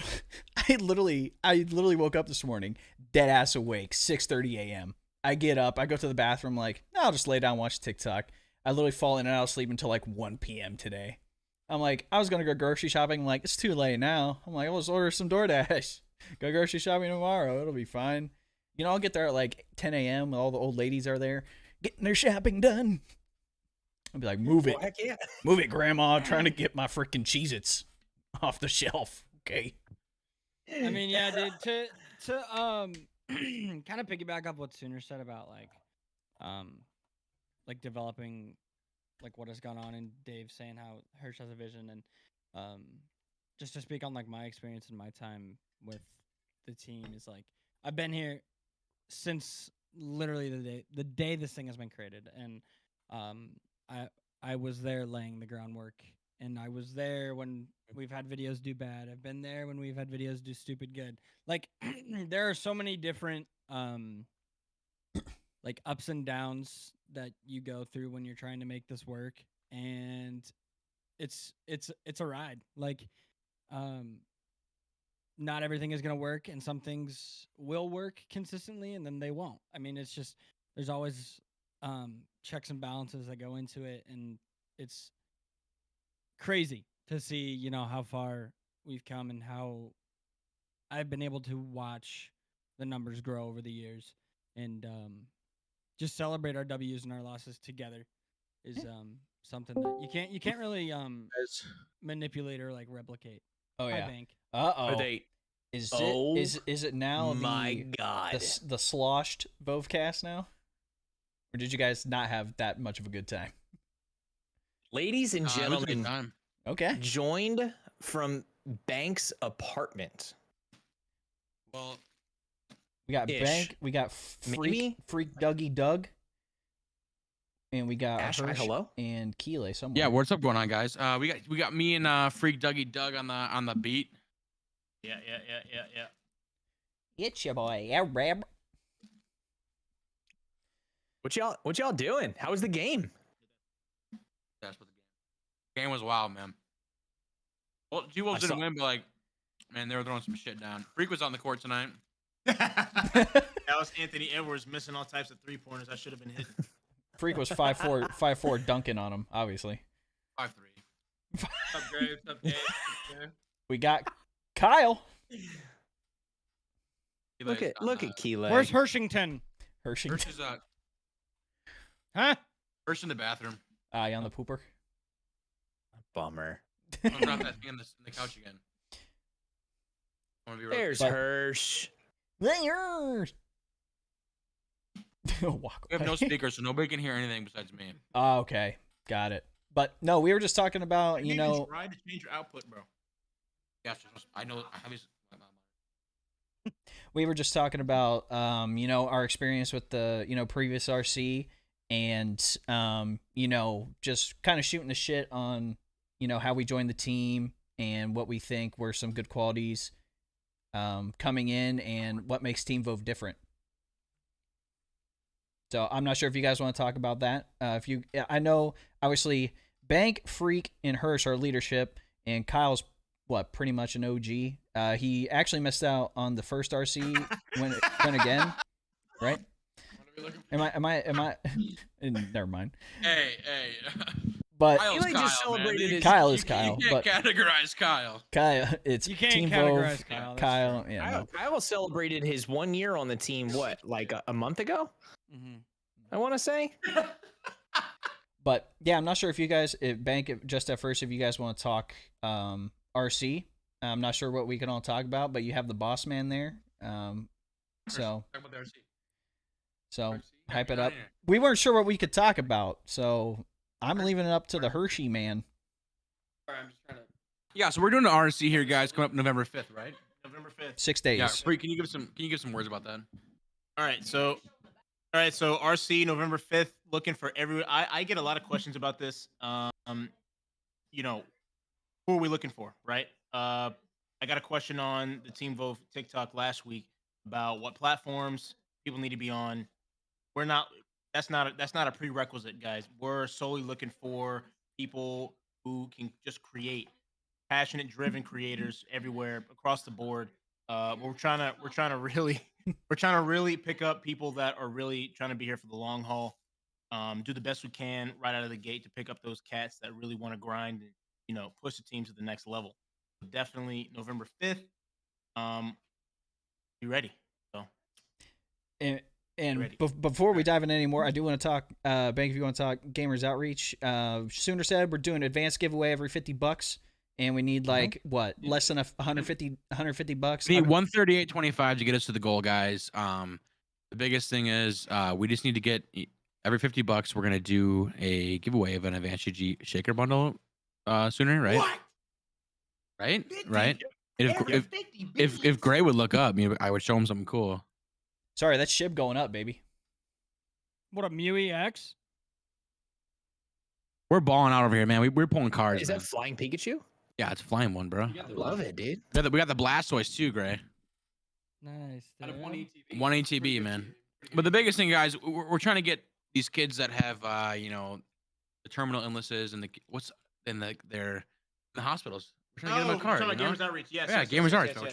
I literally woke up this morning, dead ass awake, 6:30 a.m. I get up, I go to the bathroom, like, no, I'll just lay down and watch TikTok. I literally fall in and out of sleep until like 1 p.m. today. I'm like, I was gonna go grocery shopping, like, it's too late now. I'm like, I'll just order some DoorDash. Go grocery shopping tomorrow. It'll be fine. You know, I'll get there at like 10 a.m. All the old ladies are there getting their shopping done. I'll be like, move it. Well, heck yeah. Move it, Grandma. I'm trying to get my freaking Cheez-Its off the shelf. Okay. I mean, yeah, dude. To kind of piggyback up what Sooner said about like developing like what has gone on, and Dave saying how Hersh has a vision, and just to speak on like my experience and my time with the team is like I've been here since literally the day this thing has been created, and I was there laying the groundwork, and I was there when we've had videos do bad. I've been there when we've had videos do stupid good. Like there are so many different like ups and downs that you go through when you're trying to make this work, and it's a ride. Like not everything is going to work, and some things will work consistently and then they won't. I mean, it's just there's always checks and balances that go into it, and it's crazy to see, you know, how far we've come and how I've been able to watch the numbers grow over the years, and just celebrate our W's and our losses together is something that you can't really manipulate or like replicate. Oh Hi, yeah. Bank. Are they? Is Oh it now my God. the sloshed VoveCast now? Or did you guys not have that much of a good time? Ladies and It was a good gentlemen, time. Okay. joined from Bank's apartment. Well, We got Ish. Bank, we got Maybe? Freak Dougie Doug, and we got Ash, hi, Hersh hello. and Keylay somewhere. yeah, what's up going on, guys? We got me and Freak Dougie Doug on the beat. Yeah. It's your boy, Arab. What y'all doing? How was the game? That's what the game was. Wild, man. Well, G-Wolves I didn't saw- win, but like, man, they were throwing some shit down. Freak was on the court tonight. That was Anthony Edwards missing all types of 3-pointers. I should have been hitting. Freak was 5'4", dunking on him, obviously. 5'3". What's up, Graves? What's up, Dave? Okay. We got Kyle Look at Keylay. Where's Hershington? Hershey. Hersh is Huh? Hersh in the bathroom. Eye on the pooper. Bummer. I'm gonna drop that thing on the couch again. There's But- Hersh. There's. Walk We have no away. speakers, so nobody can hear anything besides me. Oh, okay, got it. But no, we were just talking about, you You know, try to change your output, bro. Yes, I know. I have these. we were just talking about, you know, our experience with the, you know, previous RC, and, you know, just kind of shooting the shit on, you know, how we joined the team and what we think were some good qualities coming in and what makes Team Vove different. So I'm not sure if you guys want to talk about that. I know obviously Bank, Freak, and Hersh are leadership, and Kyle's pretty much an OG. He actually missed out on the first RC when it went again, right? Am I? Never mind. Hey. But Kyle's Keylay Kyle, just man. celebrated his. Kyle is Kyle, You but can't categorize Kyle. Kyle, it's You can't Team categorize Vove. Kyle, that's Kyle, yeah, no. Kyle celebrated his 1 year on the team. What, like a month ago? Mm-hmm. I want to say. But yeah, I'm not sure if you guys, just at first, if you guys want to talk RC. I'm not sure what we can all talk about, but you have the boss man there. So Talk about the RC. so RC? hype Yeah, it up. yeah. We weren't sure what we could talk about, so I'm leaving it up to the Hershey man. Sorry, I'm just trying to. Yeah, so we're doing the RC here, guys. Coming up November 5th, right? November 5th. 6 days. Yeah. Free, can you give some words about that? All right, so RC November 5th. Looking for everyone. I get a lot of questions about this. You know, who are we looking for, right? I got a question on the Team Vove TikTok last week about what platforms people need to be on. We're not. That's not a prerequisite, guys. We're solely looking for people who can just create, passionate, driven creators everywhere across the board. We're trying to really pick up people that are really trying to be here for the long haul. Do the best we can right out of the gate to pick up those cats that really want to grind and push the team to the next level. So definitely November 5th. Be ready. So And Ready. before we dive in anymore, I do want to talk, Bank, if you want to talk Gamers Outreach. Sooner said we're doing advanced giveaway every $50, and we need less than $150. We need 138.25 to get us to the goal, guys. The biggest thing is we just need to get every $50. We're gonna do a giveaway of an AdvancedGG shaker bundle sooner, right? What? Right, 50? right. And Every 50 if Gray would look up, I would show him something cool. Sorry, that's SHIB going up, baby. What a Mew EX? We're balling out over here, man. We're pulling cards. Is man. that flying Pikachu? Yeah, it's a flying one, bro. I love it, dude. We got the Blastoise too, Gray. Nice. Out of dude. 1 ATB, man. But the biggest thing, guys, we're trying to get these kids that have, the terminal illnesses and they're in the hospitals. We're trying to get them a card. Talking about Gamers Outreach. Yes. Yeah, yes, Gamers yes, Outreach. yes, We're yes.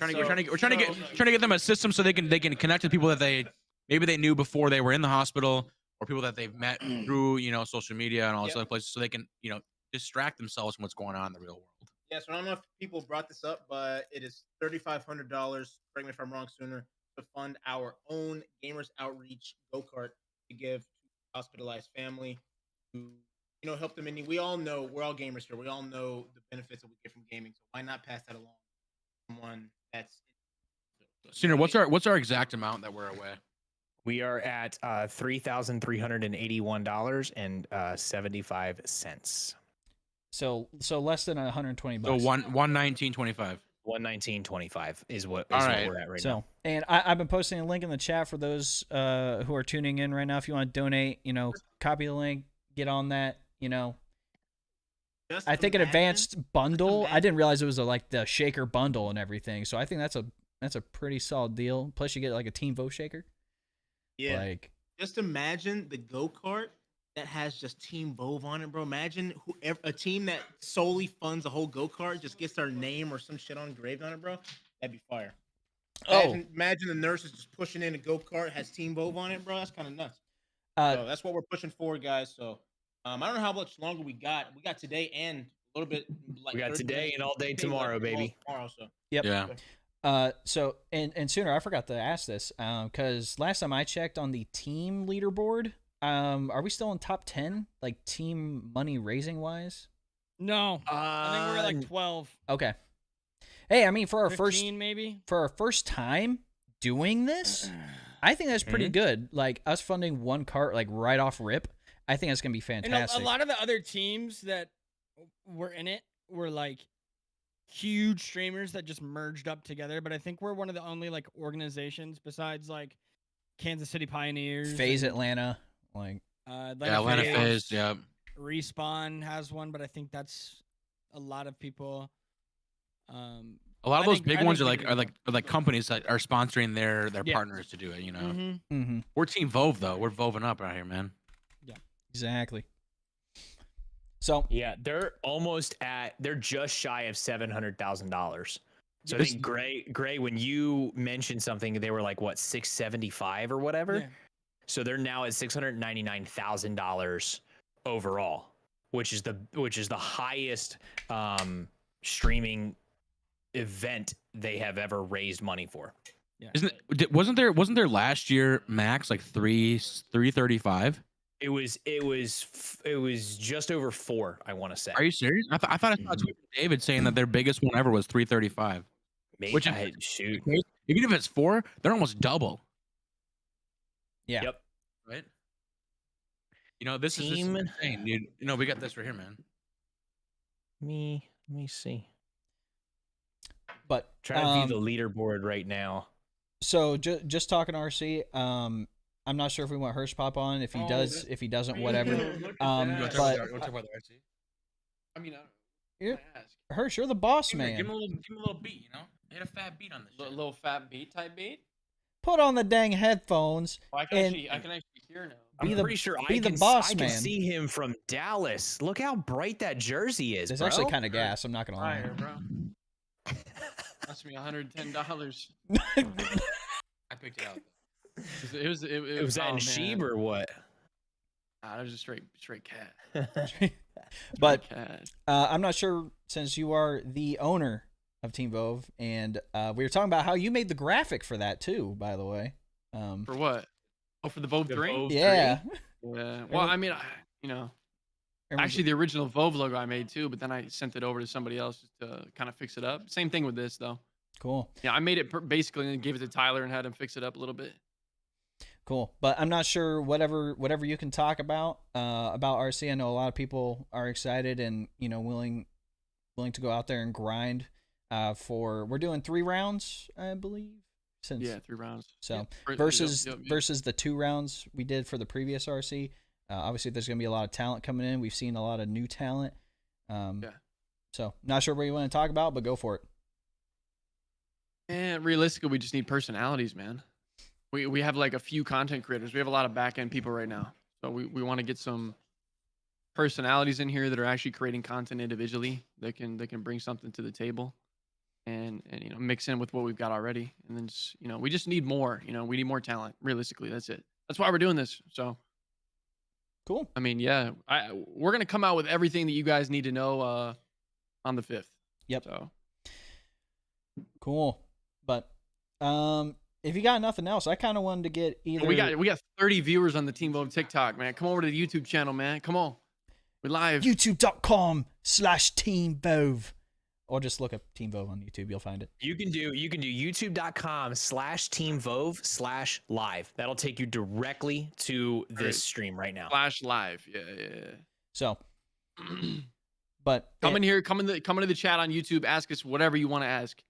trying to get them a system so they can connect to people that they knew before they were in the hospital, or people that they've met through social media and all this Yep. other places, so they can distract themselves from what's going on in the real world. Yes, I don't know if people brought this up, but it is $3,500. Correct me if I'm wrong, Sooner, to fund our own Gamers Outreach go-kart to give to hospitalized family to help them in need. We all know we're all gamers here. We all know the benefits that we get from gaming. So why not pass that along to someone that's Sooner, what's our exact amount that we're away? We are at $3,381.75. So less than $120. So 119.25. 119.25 is what All what right. we're at right So, now. and I've been posting a link in the chat for those who are tuning in right now. If you want to donate, copy the link, get on that. Just I think an imagine- advanced bundle. I imagine- didn't realize it was the shaker bundle and everything. So I think that's a pretty solid deal. Plus you get like a Team Vove shaker. Yeah. Like Just imagine the go-kart that has just Team Vove on it, bro. Imagine a team that solely funds a whole go-kart just gets their name or some shit engraved on it, bro. That'd be fire. Imagine the nurses just pushing in a go-kart, has Team Vove on it, bro. That's kind of nuts. So that's what we're pushing for, guys. So I don't know how much longer we got. We got today and a little bit. Like We got 30 today minutes. and all day Today, tomorrow, like, baby. Tomorrow, so. Yep. Yeah. So and Sooner, I forgot to ask this because last time I checked on the team leaderboard, are we still in top 10 like team money raising wise? No, I think we're at like 12. Okay. Hey, I mean for our 15 maybe. first time doing this, I think that's pretty good. Like us funding one cart like right off rip, I think that's gonna be And fantastic. a lot of the other teams that were in it were like huge streamers that just merged up together. But I think we're one of the only like organizations besides like Kansas City Pioneers, Phase and, Atlanta, like Atlanta Phase. Yeah. Respawn has one, but I think that's a lot of people. A lot of I those think- big I ones think are like companies that are sponsoring their Yeah. partners to do it. Mhm. We're Team Vove though. We're Voving up out here, man. exactly. So Yeah, they're just shy of $700,000. So I This- think Gray, when you mentioned something, they were like what 675 or whatever. Yeah. So they're now at $699,000 overall, which is the highest streaming event they have ever raised money for. Yeah. Wasn't there last year max like 335? It was just over 4, I want to say. Are you serious? I thought I saw a tweet from David saying that their biggest one ever was 335. Maybe, Which shoot. Even if it's 4, they're almost double. Yeah. Yep. Right. You know, this is insane, dude. You know, we got this right here, man. Let me see. But Trying to view the leaderboard right now. So just talking RC, I'm not sure if we want Hersh pop on. If he does, if he doesn't, whatever. But I mean, Hersh, you're the boss man. Give him a little beat, you know. Hit a fat beat on this. A little fat beat type beat. Put on the dang headphones. Oh, I can actually hear now. I'm pretty sure I can see him from Dallas. Look how bright that jersey is. It's bro. actually kind of gas. I'm not gonna lie. Fire, bro. Cost me $110. I picked it out. It was that in Sheeb or what? Nah, it was a straight cat. But Cat. I'm not sure, since you are the owner of Team Vove, and we were talking about how you made the graphic for that too, by the way. For what? Oh, for the VOV3? Yeah. Yeah. Well, I mean, actually the original Vove logo I made too, but then I sent it over to somebody else to kind of fix it up. Same thing with this though. Cool. Yeah, I made it basically and gave it to Tyler and had him fix it up a little bit. Cool. But I'm not sure whatever you can talk about RC. I know a lot of people are excited and, you know, willing to go out there and grind we're doing 3 rounds, I believe. Yeah, 3 rounds. So Yep. versus the 2 rounds we did for the previous RC. Obviously there's going to be a lot of talent coming in. We've seen a lot of new talent. So not sure what you want to talk about, but go for it. And realistically, we just need personalities, man. We have like a few content creators. We have a lot of back end people right now. So we want to get some personalities in here that are actually creating content individually that can bring something to the table and you know, mix in with what we've got already. And then just, you know, we just need more, you know, we need more talent. Realistically, that's it. That's why we're doing this. So cool. I mean, yeah, we're going to come out with everything that you guys need to know on the 5th. Yep. So cool. But if you got nothing else, I kind of wanted to get either. We got 30 viewers on the Team Vove TikTok, man. Come over to the YouTube channel, man. Come on, we're live. YouTube.com/Team Vove, or just look up Team Vove on YouTube. You'll find it. You can do youtube.com/Team Vove/live. That'll take you directly to this stream right now. /live. Yeah. So, but come in here, come into the chat on YouTube. Ask us whatever you want to ask,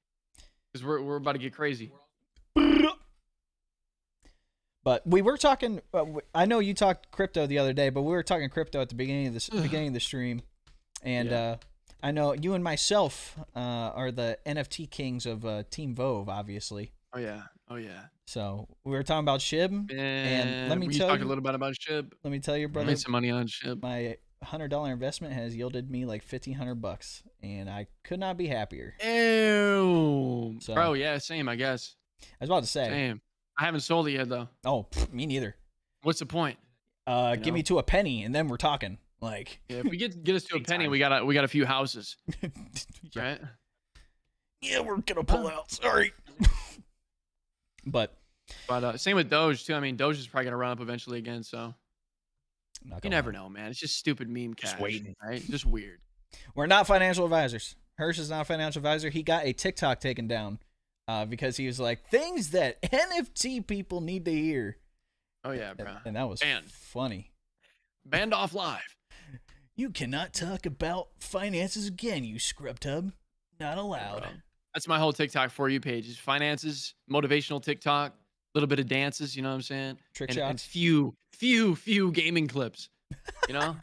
because we're about to get crazy. But we were talking. I know you talked crypto the other day, but we were talking crypto at the beginning of the stream, and I know you and myself are the NFT kings of Team Vove, obviously. Oh yeah. So we were talking about SHIB, and let me tell you a little bit about SHIB. Let me tell you, brother, I made some money on SHIB. My $100 investment has yielded me like $1,500, and I could not be happier. Ew, So, bro. Yeah, same. I guess. I was about to say. Same. I haven't sold it yet though. Oh, me neither. What's the point? Give me to a penny, and then we're talking. Like, yeah, if we get us to a penny, we got a few houses, right? Yeah, we're gonna pull out. Sorry. But same with Doge too. I mean, Doge is probably gonna run up eventually again. So you never know, man. It's just stupid meme cash. Just waiting, right? Just weird. We're not financial advisors. Hersh is not a financial advisor. He got a TikTok taken down because he was like, things that NFT people need to hear. Oh yeah, bro. And that was funny. Banned off live. You cannot talk about finances again, you scrub tub. Not allowed. Bro. That's my whole TikTok For You page. Is finances, motivational TikTok, a little bit of dances. You know what I'm saying? Trick and shots. few gaming clips. You know,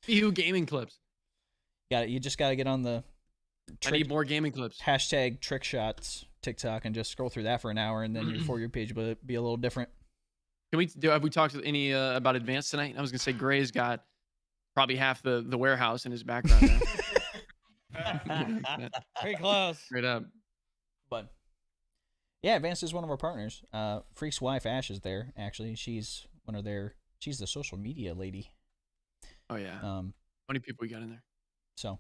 few gaming clips. Got it. You just got to get on the. I need more gaming clips. Hashtag trick shots TikTok and just scroll through that for an hour, and then your For You page will be a little different. Have we talked any about Advanced tonight? I was gonna say Gray's got probably half the warehouse in his background now. Pretty close. Straight up. But yeah, Advanced is one of our partners. Freak's wife Ash is there. Actually, she's she's the social media lady. Oh yeah. How many people we got in there? So,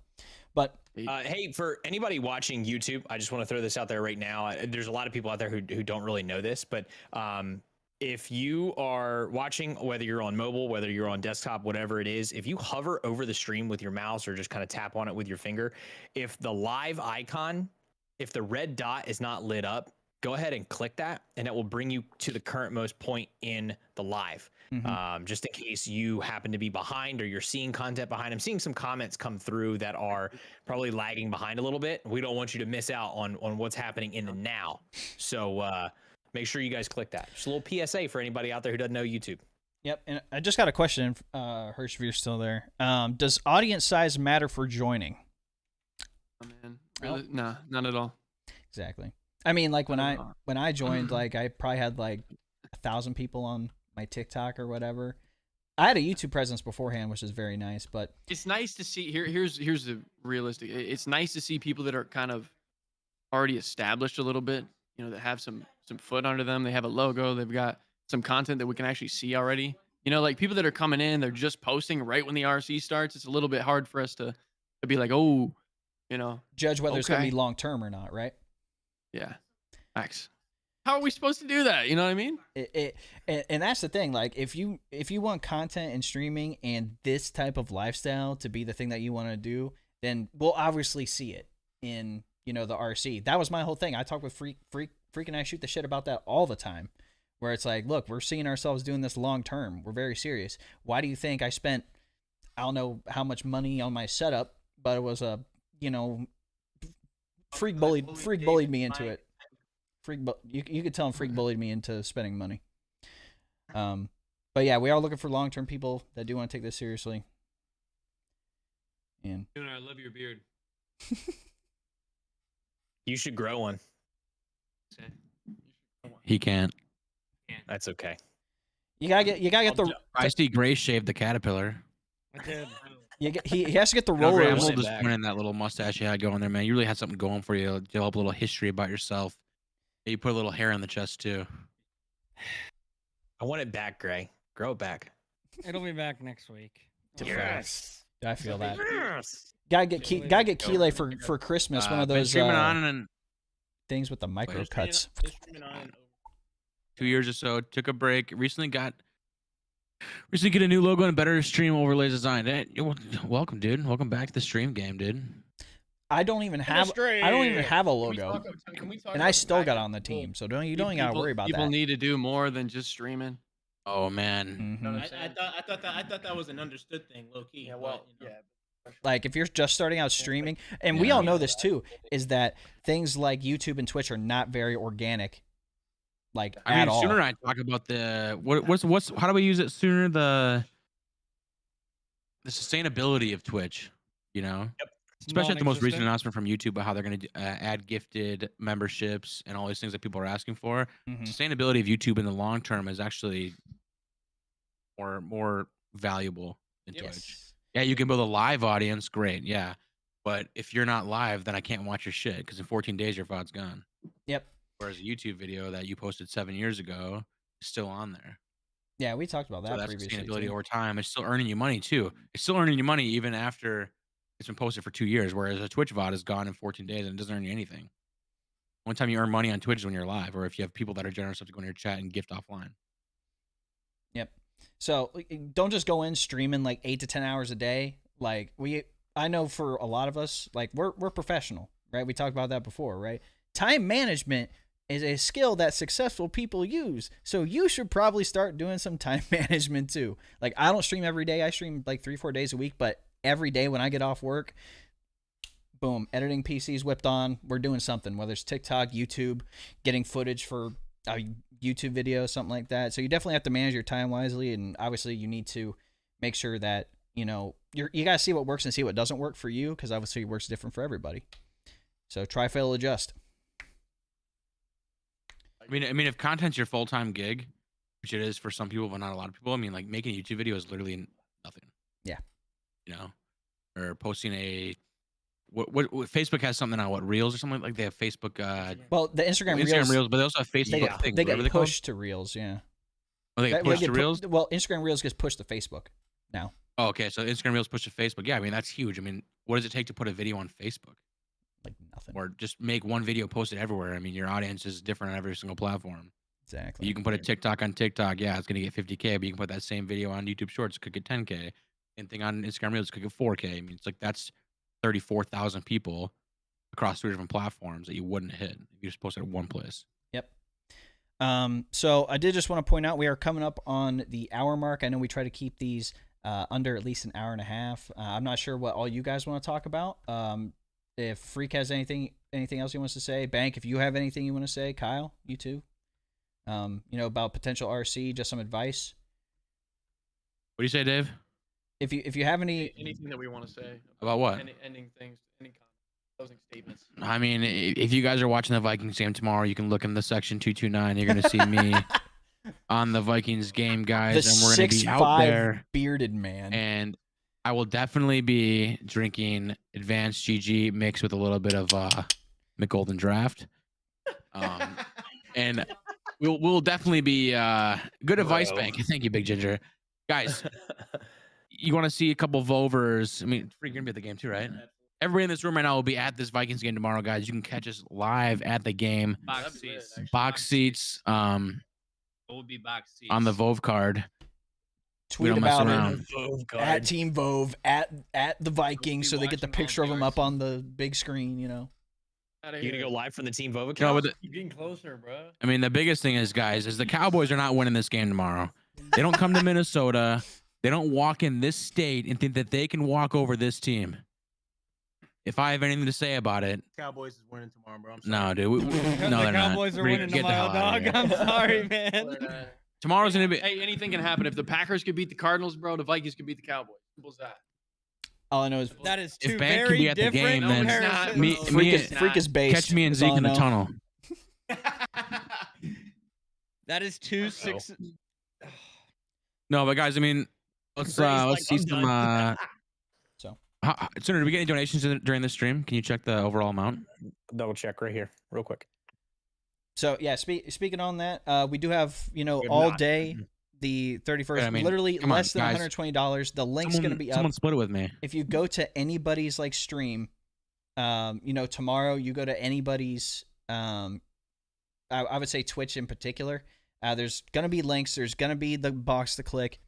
but hey, for anybody watching YouTube, I just want to throw this out there right now. There's a lot of people out there who don't really know this, but if you are watching, whether you're on mobile, whether you're on desktop, whatever it is, if you hover over the stream with your mouse or just kind of tap on it with your finger, if the live icon, if the red dot is not lit up, go ahead and click that, and it will bring you to the current most point in the live. Just in case you happen to be behind or you're seeing content behind. I'm seeing some comments come through that are probably lagging behind a little bit. We don't want you to miss out on what's happening in the now. So make sure you guys click that. Just a little PSA for anybody out there who doesn't know YouTube. Yep, and I just got a question, Hersh, if you're still there. Does audience size matter for joining? Oh, man. Really? Nah, not at all. Exactly. I mean, like when I joined, like I probably had like 1,000 people on my TikTok or whatever. I had a YouTube presence beforehand, which is very nice, but It's nice to see. Here's the realistic. It's nice to see people that are kind of already established a little bit. You know, that have some foot under them. They have a logo. They've got some content that we can actually see already. You know, like people that are coming in, they're just posting right when the RC starts. It's a little bit hard for us to be like, oh, you know, judge whether it's going to okay. be long term or not, right? Yeah. Facts. How are we supposed to do that? You know what I mean? And that's the thing. Like, if you want content and streaming and this type of lifestyle to be the thing that you want to do, then we'll obviously see it in, you know, the RC. That was my whole thing. I talk with Freak and I shoot the shit about that all the time, where it's like, look, we're seeing ourselves doing this long term. We're very serious. Why do you think I spent, I don't know how much money on my setup, but it was a, you know, Freak bullied me into it. You could tell him Freak bullied me into spending money. But yeah, we are looking for long-term people that do want to take this seriously. And I love your beard. You should grow one. He can't. That's okay. you gotta get the. I see Gray shaved the caterpillar. I did. He has to get the No, Gray, I'm a rollers. little disappointed in that little mustache you had going there, man. You really had something going for you. Develop a little history about yourself. You put a little hair on the chest too. I want it back, Gray. Grow it back. It'll be back next week. Yes. I feel that. Yes. Gotta get Keylay for Christmas. One of Been those streaming on and things with the micro cuts. 2 years or so. Took a break. Recently get a new logo and a better stream overlays design. Hey, welcome, dude. Welcome back to the stream game, dude. I don't even have a logo, and I still got on the team. So don't gotta worry about People that. need to do more than just streaming. Oh man. Mhm. I thought that was an understood thing, low key. Yeah, well, Like if you're just starting out streaming, and we all know this too, is that things like YouTube and Twitch are not very organic. Like I mean, at all. sooner I talk about the what's how do we use it sooner, the sustainability of Twitch, you know? Yep. Especially at the most recent Non-existent. announcement from YouTube about how they're going to add gifted memberships and all these things that people are asking for. Mhm. Sustainability of YouTube in the long term is actually more valuable than Twitch. Yes. Yeah, you can build a live audience, great, yeah. But if you're not live, then I can't watch your shit because in 14 days your VOD's gone. Yep. Whereas a YouTube video that you posted 7 years ago is still on there. Yeah, we talked about that So that's previously. sustainability too. over time. It's still earning you money too. It's still earning you money even after it's been posted for 2 years. Whereas a Twitch VOD is gone in 14 days and it doesn't earn you anything. One time you earn money on Twitch is when you're live, or if you have people that are generous enough to go in your chat and gift offline. Yep. So don't just go in streaming like 8 to 10 hours a day. Like I know for a lot of us, like we're professional, right? We talked about that before, right? Time management is a skill that successful people use. So you should probably start doing some time management too. Like I don't stream every day. I stream like 3-4 days a week, but every day when I get off work, boom, editing PC's whipped on. We're doing something, whether it's TikTok, YouTube, getting footage for a YouTube video, something like that. So you definitely have to manage your time wisely, and obviously you need to make sure that you got to see what works and see what doesn't work for you, because obviously it works different for everybody. So try, fail, adjust. I mean, if content's your full-time gig, which it is for some people, but not a lot of people. I mean, like making a YouTube video is literally nothing. Yeah. You know, or posting a what Facebook has something on Reels or something like they have Facebook. Well, the Instagram Reels, but they also have Facebook things. They Whatever get they call it. pushed to Reels, yeah. Oh, they get pushed to Reels. Well, Instagram Reels gets pushed to Facebook now. Oh, okay. So Instagram Reels push to Facebook. Yeah, I mean that's huge. I mean, what does it take to put a video on Facebook? Like nothing. Or just make one video posted everywhere. I mean, your audience is different on every single platform. Exactly. You can put a TikTok on TikTok. Yeah, it's gonna get 50K, but you can put that same video on YouTube Shorts. It could get 10K. And thing on Instagram Reels could get 4K. I mean, it's like that's 34,000 people across 3 different platforms that you wouldn't hit if you just posted at one place. Yep. So I did just want to point out we are coming up on the hour mark. I know we try to keep these under at least an hour and a half. I'm not sure what all you guys want to talk about. If Freak has anything else he wants to say, Bank, if you have anything you want to say, Kyle, you too. About potential RC, just some advice. What do you say, Dave? If you have anything that we want to say About what? ending things, any closing statements. I mean, if you guys are watching the Vikings game tomorrow, you can look in the section 229. You're gonna see me on the Vikings game, guys, and we're gonna be out there, bearded man. And I will definitely be drinking AdvancedGG mixed with a little bit of McGolden Draft. And we'll definitely be good advice, Bank. Thank you, Big Ginger. Guys, you want to see a couple Vovers? I mean, Freak gonna be at the game too, right? Everybody in this room right now will be at this Vikings game tomorrow, guys. You can catch us live at the game. Box seats. Box seats. It will be box seats. On the Vove card. Tweet don't mess about around. it at Team Vove at the Vikings, so they get the picture of them up on the big screen. You gonna go live from the Team Vove No, account? You're getting closer, bro. I mean, the biggest thing is, guys, is the Cowboys are not winning this game tomorrow. They don't come to Minnesota. They don't walk in this state and think that they can walk over this team. If I have anything to say about it, Cowboys is winning tomorrow, bro. no, dude. The No, they're not. Cowboys are winning Get the tomorrow, hell outta dog. here. I'm sorry, man. Tomorrow's gonna be. Hey, anything can happen. If the Packers could beat the Cardinals, bro, the Vikings could beat the Cowboys. Simple as that. All I know is That is If two Bank can very be at the different game, then comparisons. me- Freak is based. Catch me and That's all Zeke I in the know. tunnel. That is 2-6. No, but guys, I mean, let's see some. So. Sooner, did we get any donations during this stream? Can you check the overall amount? Double check right here, real quick. So yeah, speaking on that, we do have Good all not. day the 31st, I mean, literally come on, less than guys. $120. The link's gonna be up. Someone split it with me. If you go to anybody's stream, tomorrow you go to anybody's, I would say Twitch in particular. There's gonna be links. There's gonna be the box to click.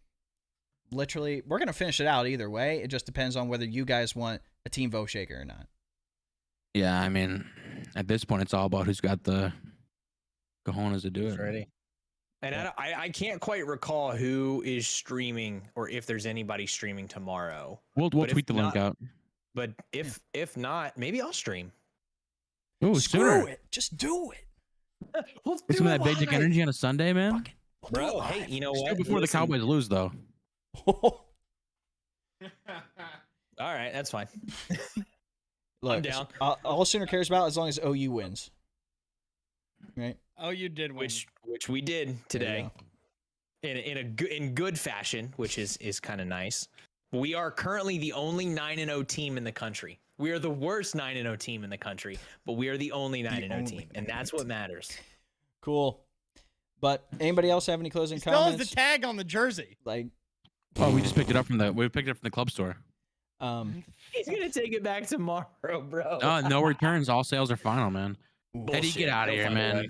Literally, we're gonna finish it out either way. It just depends on whether you guys want a Team Vove shaker or not. Yeah, I mean, at this point, it's all about who's got the cojones to do it. Ready. And I can't quite recall who is streaming or if there's anybody streaming tomorrow. We'll But if tweet the link not- out. But if not, maybe I'll stream. Ooh, Screw sooner. it, just do it, Let's Get some of that big dick energy on a Sunday, man. bro. Hey, you know Just do what? it before the Listen. Cowboys lose, though. All right, that's fine. Look, I'm down. all Sooner cares about as long as OU wins. Right? Oh, you did win. Which we did There today you in good fashion, which is kind of nice. We are currently the only 9-0 team in the country. We are the worst 9-0 team in the country, but we are the only 9-0 team, and that's what matters. Cool. But anybody else have any closing Still has comments? the tag on the jersey. Oh, we just picked it up from the club store. He's gonna take it back tomorrow, bro. No returns. All sales are final, man. Eddie, Bullshit. get out of They'll here, find a man. way.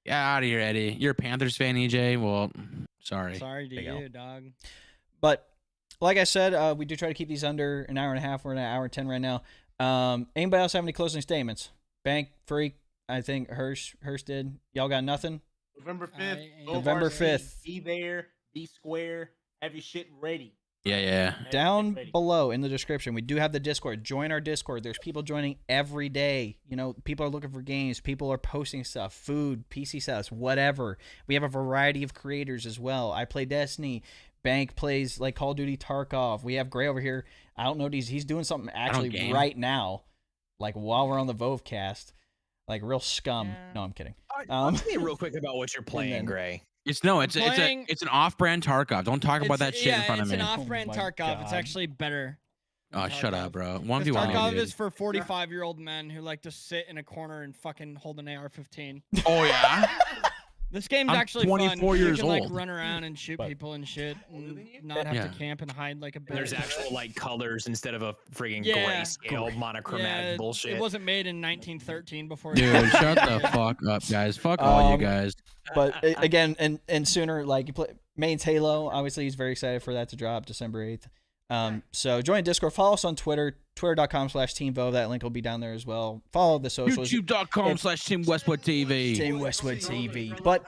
Get out of here, Eddie. You're a Panthers fan, EJ. Well, sorry. Sorry to There you go. you, dog. But like I said, we do try to keep these under an hour and a half. We're at an hour and 10 right now. Anybody else have any closing statements? Bank, Freak, I think Hersh did. Y'all got nothing? November 5th. I- Go November varsity, 5th. Be there. Be square. Have your shit ready. Yeah. Have your Down shit ready. below in the description, we do have the Discord. Join our Discord. There's people joining every day. People are looking for games. People are posting stuff, food, PC sets, whatever. We have a variety of creators as well. I play Destiny. Bank plays Call of Duty Tarkov. We have Gray over here. I don't know. He's doing something actually game. right now, while we're on the VoveCast. Real scum. Yeah. No, I'm kidding. Talk to me real quick about what you're playing, then- Gray. It's Playing- an off-brand Tarkov. Don't talk about that shit in front of me. It's an off-brand Oh my Tarkov. It's God. actually better. Oh, shut up, bro. Because 1v1. Tarkov dude. is for 45-year-old men who like to sit in a corner and fucking hold an AR-15. Oh yeah. This game's I'm actually 24 fun. years you can, like, old. run around and shoot But- people and shit, and not have Yeah. to camp and hide like a bitch. There's actual like colors instead of a friggin' Yeah. grayscale monochromatic yeah, bullshit. It wasn't made in 1913 before. Dude, shut the fuck up, guys. Fuck all you guys. But again, and sooner, like you play mains Halo. Obviously, he's very excited for that to drop December 8th. So join Discord. Follow us on Twitter, twitter.com/TeamVove. That link will be down there as well. Follow the socials. YouTube.com/Team Westwood TV. Team Westwood TV. But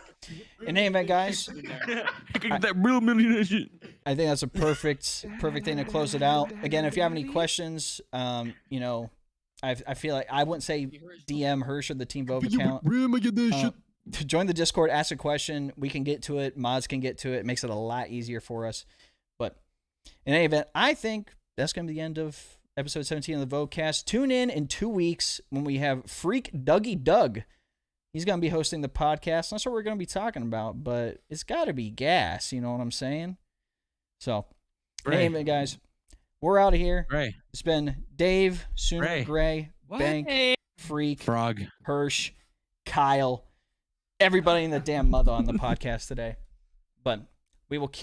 in any event, guys, That real million shit. I think that's a perfect thing to close it out. Again, if you have any questions, you know, I feel like I wouldn't say DM Hersh or the Team Vove account. Join the Discord, ask a question. We can get to it. Mods can get to it. It makes it a lot easier for us. But in any event, I think that's going to be the end of episode 17 of the VoveCast. Tune in 2 weeks when we have Freak Dougie Doug. He's going to be hosting the podcast. That's what we're going to be talking about, but it's got to be gas. You know what I'm saying? So, in any event, guys, we're out of here. Ray. It's been Dave, Sooner, Ray. Gray, Bank, Freak, Frog. Hersh, Kyle, everybody in the damn mother on the podcast today. But we will catch